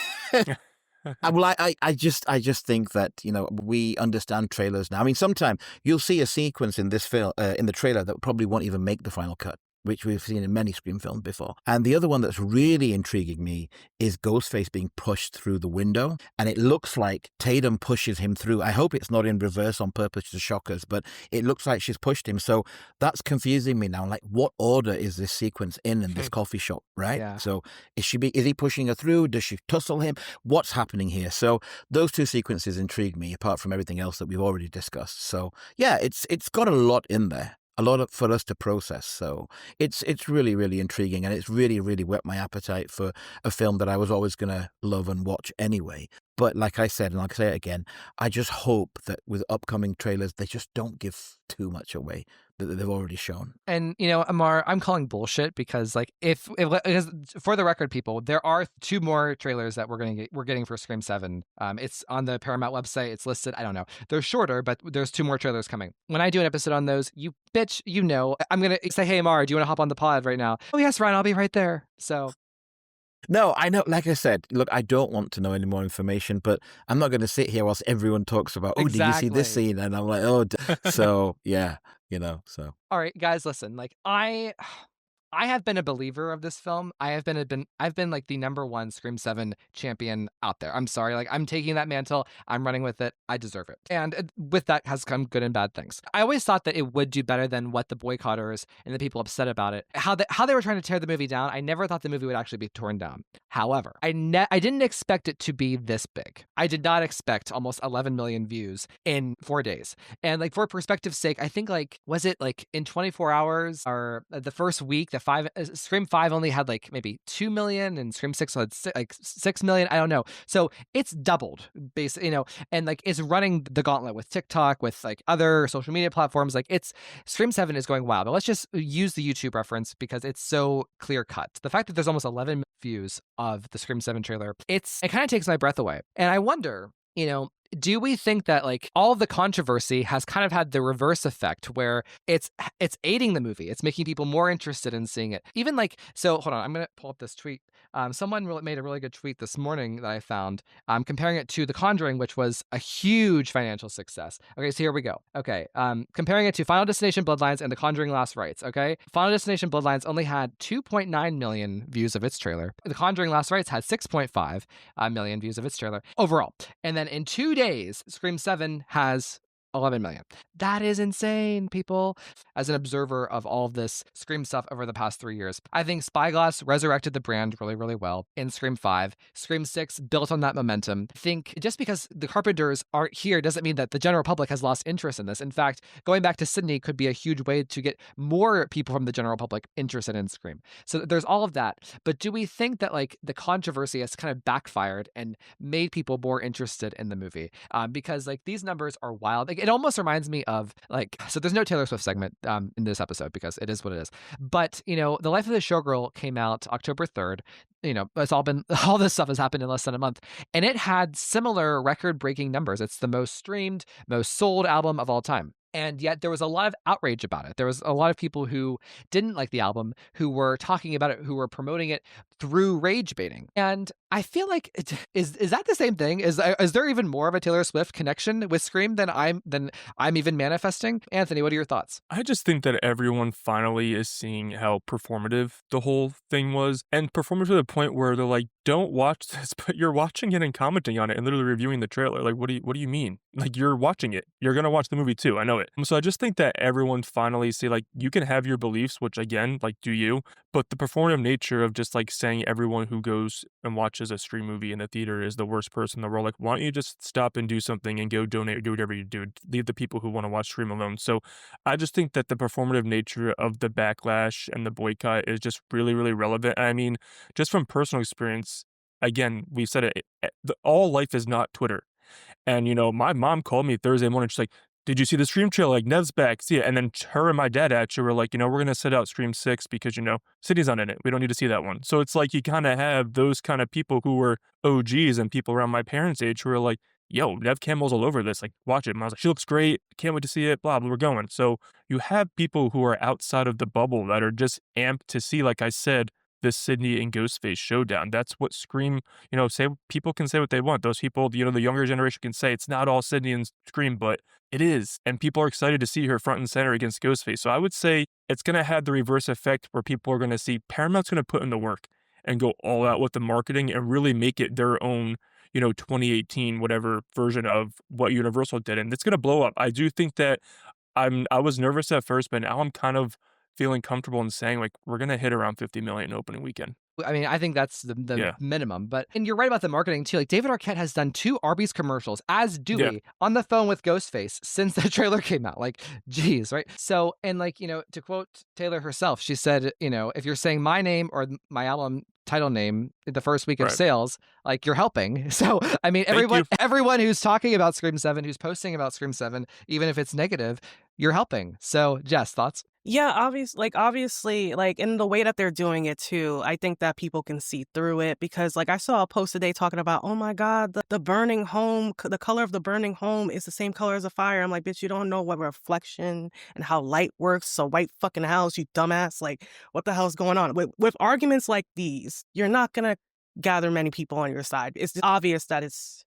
I just think that, we understand trailers now. I mean, sometimes you'll see a sequence in this film, in the trailer, that probably won't even make the final cut, which we've seen in many Scream films before. And the other one that's really intriguing me is Ghostface being pushed through the window. And it looks like Tatum pushes him through. I hope it's not in reverse on purpose to shock us, but it looks like she's pushed him. So that's confusing me now. Like, what order is this sequence in this coffee shop, right? Yeah. So is he pushing her through? Does she tussle him? What's happening here? So those two sequences intrigue me, apart from everything else that we've already discussed. So yeah, it's got a lot in there. A lot for us to process. So it's really, really intriguing, and it's really, really whet my appetite for a film that I was always going to love and watch anyway. But like I said, and I'll say it again, I just hope that with upcoming trailers, they just don't give too much away that they've already shown. And, Amar, I'm calling bullshit because, like, because for the record, people, there are 2 more trailers that we're getting for Scream 7. It's on the Paramount website. It's listed. I don't know. They're shorter, but there's 2 more trailers coming. When I do an episode on those, you bitch, I'm going to say, hey, Amar, do you want to hop on the pod right now? Oh, yes, Ryan, I'll be right there. So... No, I know, like I said, look, I don't want to know any more information, but I'm not going to sit here whilst everyone talks about, did you see this scene? And I'm like, so yeah, so. All right, guys, listen, like I I have been a believer of this film. I've been like the number one Scream 7 champion out there. I'm sorry. Like, I'm taking that mantle. I'm running with it. I deserve it. And with that has come good and bad things. I always thought that it would do better than what the boycotters and the people upset about it, how they were trying to tear the movie down. I never thought the movie would actually be torn down. However, I didn't expect it to be this big. I did not expect almost 11 million views in 4 days. And like, for perspective's sake, I think like, was it like in 24 hours or the first week, Scream 5 only had like maybe 2 million and Scream 6 had like 6 million. I don't know. So it's doubled, basically, and like it's running the gauntlet with TikTok, with like other social media platforms. Like, it's Scream 7 is going wild. But let's just use the YouTube reference because it's so clear cut. The fact that there's almost 11 views of the Scream 7 trailer, it kind of takes my breath away. And I wonder, do we think that like all of the controversy has kind of had the reverse effect where it's aiding the movie? It's making people more interested in seeing it. Even like, so hold on, I'm going to pull up this tweet. Someone made a really good tweet this morning that I found, comparing it to The Conjuring, which was a huge financial success. Okay, so here we go. Okay, comparing it to Final Destination Bloodlines and The Conjuring Last Rites. Okay, Final Destination Bloodlines only had 2.9 million views of its trailer. The Conjuring Last Rites had 6.5 million views of its trailer overall. And then in 2 days, Scream 7 has 11 million. That is insane, people. As an observer of all of this Scream stuff over the past 3 years, I think Spyglass resurrected the brand really, really well in Scream 5. Scream 6 built on that momentum. I think just because the Carpenters aren't here doesn't mean that the general public has lost interest in this. In fact, going back to Sydney could be a huge way to get more people from the general public interested in Scream. So there's all of that. But do we think that like the controversy has kind of backfired and made people more interested in the movie? Because like these numbers are wild. Like, it almost reminds me of like, so there's no Taylor Swift segment in this episode because it is what it is. But, The Life of the Showgirl came out October 3rd. All this stuff has happened in less than a month. And it had similar record-breaking numbers. It's the most streamed, most sold album of all time. And yet there was a lot of outrage about it. There was a lot of people who didn't like the album, who were talking about it, who were promoting it through rage baiting. And I feel like is that the same thing? Is there even more of a Taylor Swift connection with Scream than I'm even manifesting? Anthony, what are your thoughts? I just think that everyone finally is seeing how performative the whole thing was, and performative to the point where they're like, don't watch this, but you're watching it and commenting on it and literally reviewing the trailer. Like, what do you mean? Like, you're watching it. You're going to watch the movie too. I know it. So I just think that everyone finally see, like, you can have your beliefs, which again, like, do you, but the performative nature of just like saying everyone who goes and watches a Scream movie in the theater is the worst person in the world. Like, why don't you just stop and do something and go donate or do whatever you do? Leave the people who want to watch Scream alone. So I just think that the performative nature of the backlash and the boycott is just really, really relevant. I mean, just from personal experience, again, we said it, all life is not Twitter. And, my mom called me Thursday morning. She's like, did you see the Scream trailer? Like, Nev's back. See it. And then her and my dad actually were like, we're going to set out Scream 6 because, Sydney's not in it. We don't need to see that one. So it's like you kind of have those kind of people who were OGs and people around my parents' age who are like, yo, Nev Campbell's all over this. Like, watch it. And I was like, she looks great. Can't wait to see it. Blah, blah, we're going. So you have people who are outside of the bubble that are just amped to see, like I said, this Sidney and Ghostface showdown. That's what Scream, say, people can say what they want. Those people, the younger generation can say it's not all Sidney and Scream, but it is. And people are excited to see her front and center against Ghostface. So I would say it's going to have the reverse effect where people are going to see Paramount's going to put in the work and go all out with the marketing and really make it their own, 2018, whatever version of what Universal did. And it's going to blow up. I do think that I was nervous at first, but now I'm kind of feeling comfortable in saying, like, we're going to hit around 50 million opening weekend. I mean, I think that's the minimum. And you're right about the marketing too. Like, David Arquette has done 2 Arby's commercials as Dewey on the phone with Ghostface since the trailer came out. Like, geez, right? So, and like, to quote Taylor herself, she said, if you're saying my name or my album title name the first week of sales, like, you're helping. So, I mean, everyone who's talking about Scream 7, who's posting about Scream 7, even if it's negative, you're helping. So, Jess, thoughts? Yeah, obviously, like, in the way that they're doing it too, I think that people can see through it because, like, I saw a post today talking about, oh my God, the burning home, the color of the burning home is the same color as a fire. I'm like, bitch, you don't know what reflection and how light works. So white fucking house, you dumbass. Like, what the hell's going on? With arguments like these, you're not gonna gather many people on your side. It's obvious that it's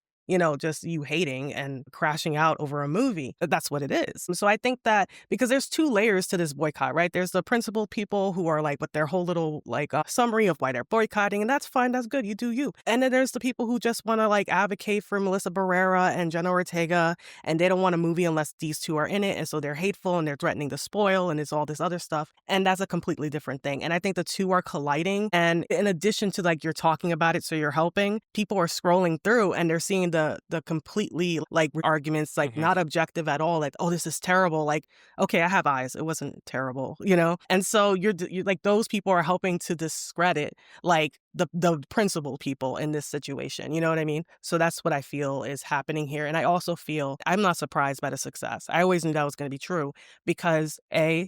just you hating and crashing out over a movie. That's what it is. So I think that because there's two layers to this boycott, right? There's the principled people who are like with their whole little like summary of why they're boycotting, and that's fine, that's good, you do you. And then there's the people who just want to like advocate for Melissa Barrera and Jenna Ortega, and they don't want a movie unless these two are in it, and so they're hateful and they're threatening to spoil, and it's all this other stuff. And that's a completely different thing. And I think the two are colliding. And in addition to like you're talking about it, so you're helping, people are scrolling through and they're seeing the completely like arguments, like not objective at all. Like, oh, this is terrible. Like, okay, I have eyes. It wasn't terrible, And so you're like, those people are helping to discredit like the principal people in this situation. You know what I mean? So that's what I feel is happening here. And I also feel I'm not surprised by the success. I always knew that was going to be true because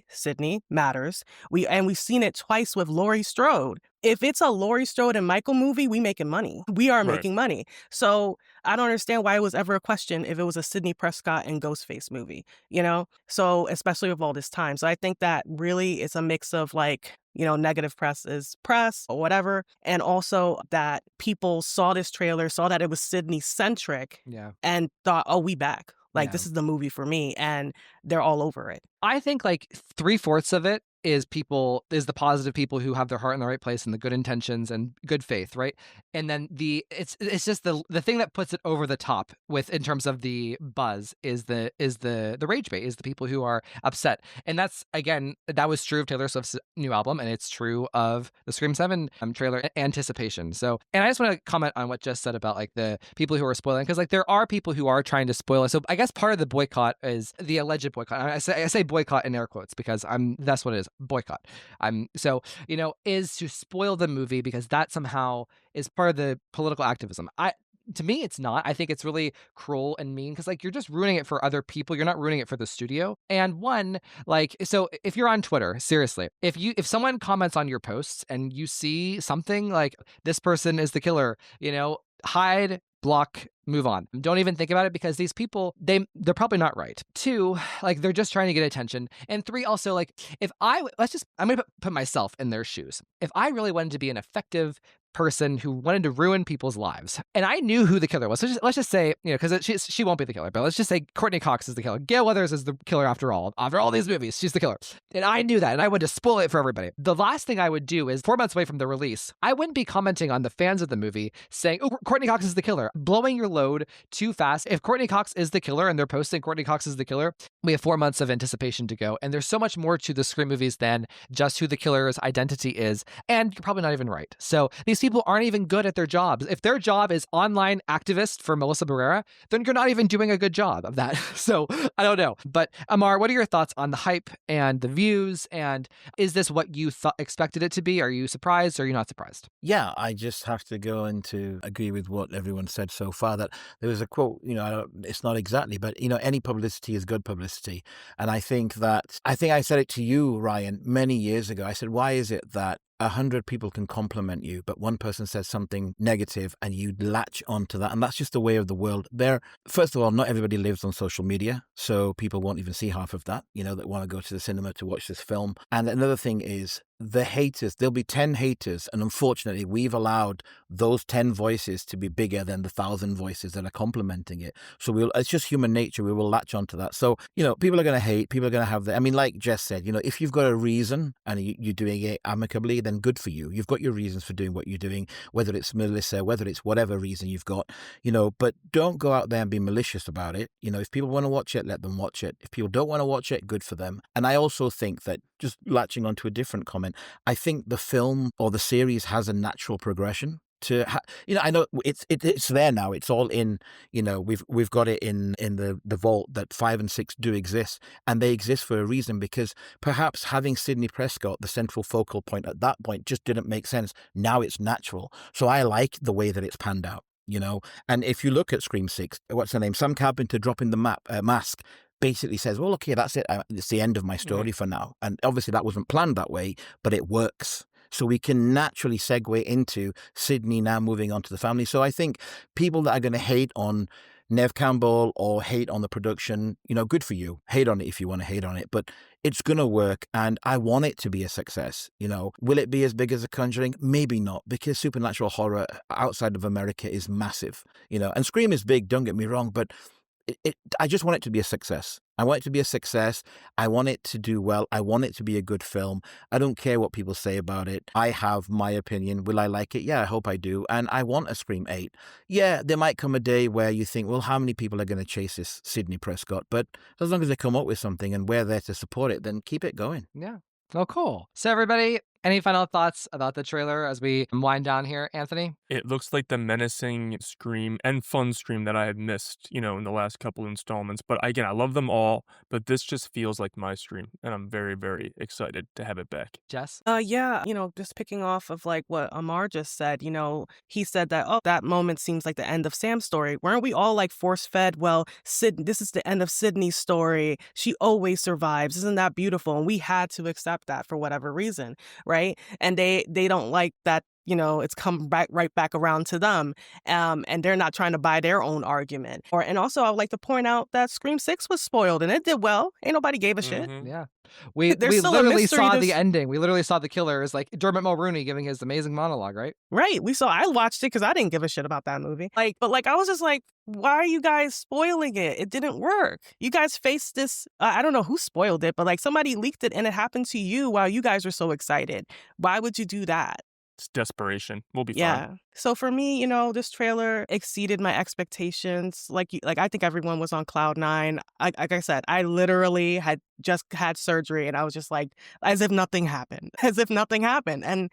Sydney matters. We've seen it twice with Laurie Strode. If it's a Laurie Strode and Michael movie, we making money. We are making money. So I don't understand why it was ever a question if it was a Sidney Prescott and Ghostface movie, So especially with all this time. So I think that really it's a mix of like, negative press is press or whatever. And also that people saw this trailer, saw that it was Sydney centric and thought, oh, we back. Like, this is the movie for me. And they're all over it. I think like 3/4 of it is the positive people who have their heart in the right place and the good intentions and good faith, right? And then it's just the thing that puts it over the top with in terms of the buzz is the rage bait, is the people who are upset. And that's, again, that was true of Taylor Swift's new album, and it's true of the Scream 7 trailer Anticipation. So, and I just want to comment on what Jess said about like the people who are spoiling, because like there are people who are trying to spoil it. So I guess part of the boycott is the alleged boycott. I say boycott in air quotes because that's what it is. Boycott. Is to spoil the movie because that somehow is part of the political activism. To me, it's not. I think it's really cruel and mean because like you're just ruining it for other people. You're not ruining it for the studio. And so if you're on Twitter, seriously, if someone comments on your posts and you see something like this person is the killer, hide, block, move on. Don't even think about it because these people, they're probably not right. 2, like they're just trying to get attention. And 3, also like I'm going to put myself in their shoes. If I really wanted to be an effective person who wanted to ruin people's lives, and I knew who the killer was. So let's just say, because she won't be the killer, but let's just say Courtney Cox is the killer. Gale Weathers is the killer after all. After all these movies, she's the killer. And I knew that, and I wanted to spoil it for everybody. The last thing I would do is 4 months away from the release, I wouldn't be commenting on the fans of the movie saying, oh, Courtney Cox is the killer, blowing your load too fast. If Courtney Cox is the killer and they're posting Courtney Cox is the killer, we have 4 months of anticipation to go. And there's so much more to the Scream movies than just who the killer's identity is. And you're probably not even right. So these people aren't even good at their jobs. If their job is online activist for Melissa Barrera, then you're not even doing a good job of that. So I don't know. But Amar, what are your thoughts on the hype and the views? And is this what you expected it to be? Are you surprised or are you not surprised? Yeah, I just have to go into agree with what everyone said so far, that there was a quote, it's not exactly, but, any publicity is good publicity. And I think I said it to you, Ryan, many years ago. I said, why is it that 100 people can compliment you, but one person says something negative and you latch onto that? And that's just the way of the world. First of all, not everybody lives on social media, so people won't even see half of that, that want to go to the cinema to watch this film. And another thing is the haters. There'll be 10 haters, and unfortunately, we've allowed those 10 voices to be bigger than the 1,000 voices that are complimenting it. So it's just human nature. We will latch onto that. So, people are going to hate. People are going to have like Jess said, if you've got a reason and you're doing it amicably, then good for you. You've got your reasons for doing what you're doing, whether it's Melissa, whether it's whatever reason you've got, but don't go out there and be malicious about it. If people want to watch it, let them watch it. If people don't want to watch it, good for them. And I also think that, just latching onto a different comment, I think the film or the series has a natural progression. I know it's there now. It's all in. We've got it in the vault that 5 and 6 do exist, and they exist for a reason, because perhaps having Sidney Prescott the central focal point at that point just didn't make sense. Now it's natural, so I like the way that it's panned out. And if you look at Scream 6, what's her name? Sam Carpenter dropping the mask basically says, well, okay, that's it. It's the end of my story for now. And obviously that wasn't planned that way, but it works. So we can naturally segue into Sidney now moving on to the family. So I think people that are going to hate on Nev Campbell or hate on the production, good for you. Hate on it if you want to hate on it, but it's going to work, and I want it to be a success. Will it be as big as The Conjuring? Maybe not, because supernatural horror outside of America is massive, and Scream is big, don't get me wrong, but I just want it to be a success. I want it to be a success. I want it to do well. I want it to be a good film. I don't care what people say about it. I have my opinion. Will I like it? Yeah, I hope I do. And I want a Scream 8. Yeah, there might come a day where you think, well, how many people are going to chase this Sidney Prescott? But as long as they come up with something and we're there to support it, then keep it going. Yeah. Oh, cool. So everybody, any final thoughts about the trailer as we wind down here, Anthony? It looks like the menacing Scream and fun Scream that I had missed, in the last couple installments. But again, I love them all, but this just feels like my Scream, and I'm very, very excited to have it back. Jess? Yeah, just picking off of like what Amar just said, he said that, oh, that moment seems like the end of Sam's story. Weren't we all like force fed? Well, this is the end of Sydney's story. She always survives. Isn't that beautiful? And we had to accept that for whatever reason, right? And they don't like that. It's come right back around to them, and they're not trying to buy their own argument. And also, I would like to point out that Scream 6 was spoiled, and it did well. Ain't nobody gave a shit. Yeah. We literally saw the ending. We literally saw the killers, like Dermot Mulroney giving his amazing monologue, right? Right. I watched it because I didn't give a shit about that movie. But I was just like, why are you guys spoiling it? It didn't work. You guys faced this. I don't know who spoiled it, but like somebody leaked it and it happened to you while you guys were so excited. Why would you do that? It's desperation. We'll be Yeah. fine. So for me, this trailer exceeded my expectations. Like I think everyone was on cloud nine. Like I said, I literally had just had surgery and I was just like, as if nothing happened, And,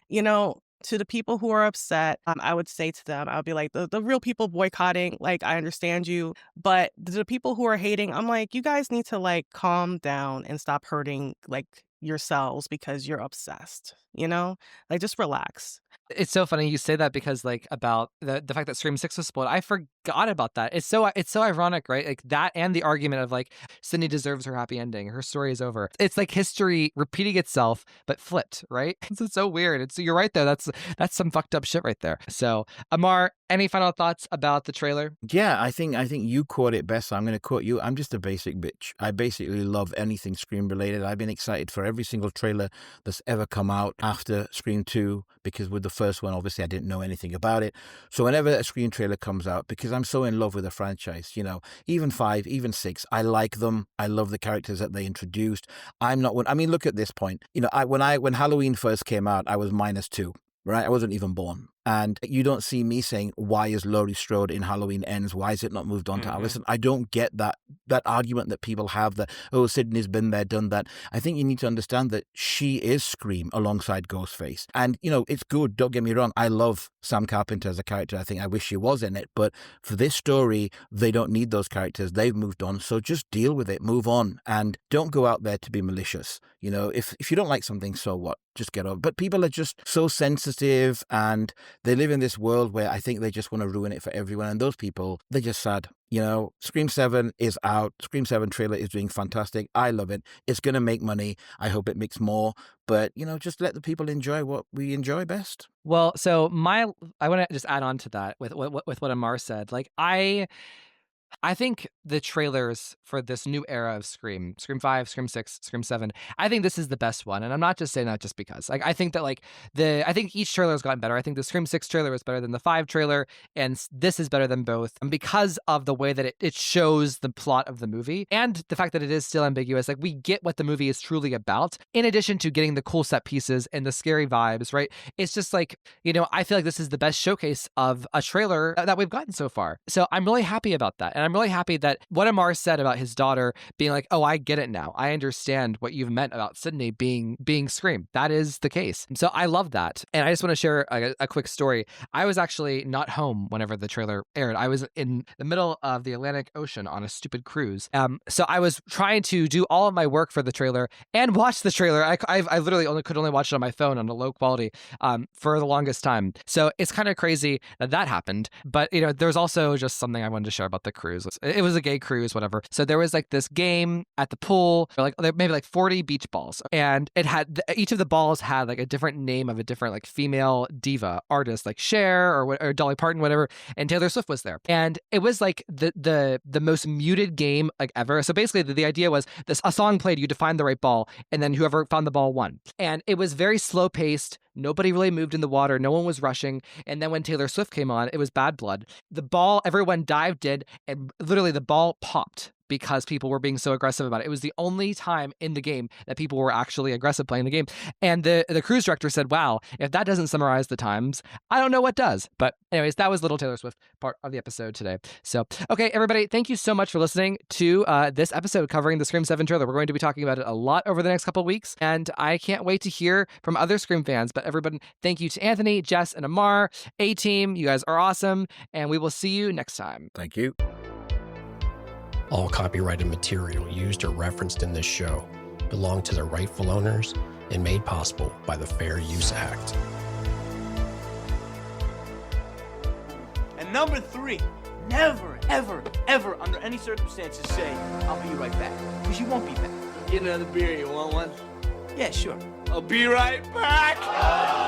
to the people who are upset, I would say to them, I would be like, the real people boycotting, like, I understand you. But the people who are hating, I'm like, you guys need to like calm down and stop hurting like yourselves because you're obsessed, like just relax. It's so funny you say that because like about the fact that Scream 6 was spoiled. I forgot about that. It's so ironic, right? Like that and the argument of like Sydney deserves her happy ending. Her story is over. It's like history repeating itself but flipped, right? It's so weird. You're right there. That's some fucked up shit right there. So Amar, any final thoughts about the trailer? Yeah, I think you quote it best. So I'm going to quote you. I'm just a basic bitch. I basically love anything Scream related. I've been excited for every single trailer that's ever come out after Scream 2, because with the first one, obviously, I didn't know anything about it. So whenever a Scream trailer comes out, because I'm so in love with the franchise, even 5, even 6, I like them. I love the characters that they introduced. Look at this point. When Halloween first came out, I was -2. Right? I wasn't even born. And you don't see me saying, why is Laurie Strode in Halloween Ends? Why is it not moved on to Allison? I don't get that argument that people have that, oh, Sydney's been there, done that. I think you need to understand that she is Scream alongside Ghostface. And, it's good. Don't get me wrong. I love Sam Carpenter as a character. I wish she was in it. But for this story, they don't need those characters. They've moved on. So just deal with it. Move on. And don't go out there to be malicious. If you don't like something, so what? Just get over. But people are just so sensitive, and they live in this world where I think they just want to ruin it for everyone. And those people, they're just sad. Scream 7 is out. Scream 7 trailer is doing fantastic. I love it. It's going to make money. I hope it makes more. But, just let the people enjoy what we enjoy best. Well, so I want to just add on to that with what Amar said. Like, I think the trailers for this new era of Scream 5, Scream 6, Scream 7, I think this is the best one. And I'm not just saying that just because. Like, I think that I think each trailer has gotten better. I think the Scream 6 trailer is better than the 5 trailer, and this is better than both because of the way that it shows the plot of the movie and the fact that it is still ambiguous. Like, we get what the movie is truly about, in addition to getting the cool set pieces and the scary vibes, right? It's just like, I feel like this is the best showcase of a trailer that we've gotten so far. So I'm really happy about that. And I'm really happy that what Amar said about his daughter being like, oh, I get it now. I understand what you've meant about Sydney being Scream. That is the case. So I love that. And I just want to share a quick story. I was actually not home whenever the trailer aired. I was in the middle of the Atlantic Ocean on a stupid cruise. So I was trying to do all of my work for the trailer and watch the trailer. I literally could only watch it on my phone on a low quality for the longest time. So it's kind of crazy that happened. But, there's also just something I wanted to share about the cruise. cruise. It was a gay cruise, whatever. So there was like this game at the pool, maybe like 40 beach balls. And it had, each of the balls had like a different name of a different like female diva artist, like Cher or Dolly Parton, whatever. And Taylor Swift was there. And it was like the most muted game like ever. So basically the idea was a song played, you defined the right ball, and then whoever found the ball won. And it was very slow paced. Nobody really moved in the water. No one was rushing. And then when Taylor Swift came on, it was bad blood. The ball, everyone dived in, and literally the ball popped because people were being so aggressive about it. It was the only time in the game that people were actually aggressive playing the game. And the cruise director said, wow, if that doesn't summarize the times, I don't know what does. But anyways, that was little Taylor Swift part of the episode today. So, okay, everybody, thank you so much for listening to this episode covering the Scream 7 trailer. We're going to be talking about it a lot over the next couple of weeks, and I can't wait to hear from other Scream fans. But everybody, thank you to Anthony, Jess, and Amar, A-Team. You guys are awesome, and we will see you next time. Thank you. All copyrighted material used or referenced in this show belong to their rightful owners and made possible by the Fair Use Act. And number 3, never, ever, ever, under any circumstances say, I'll be right back. Because you won't be back. Get another beer, you want one? Yeah, sure. I'll be right back!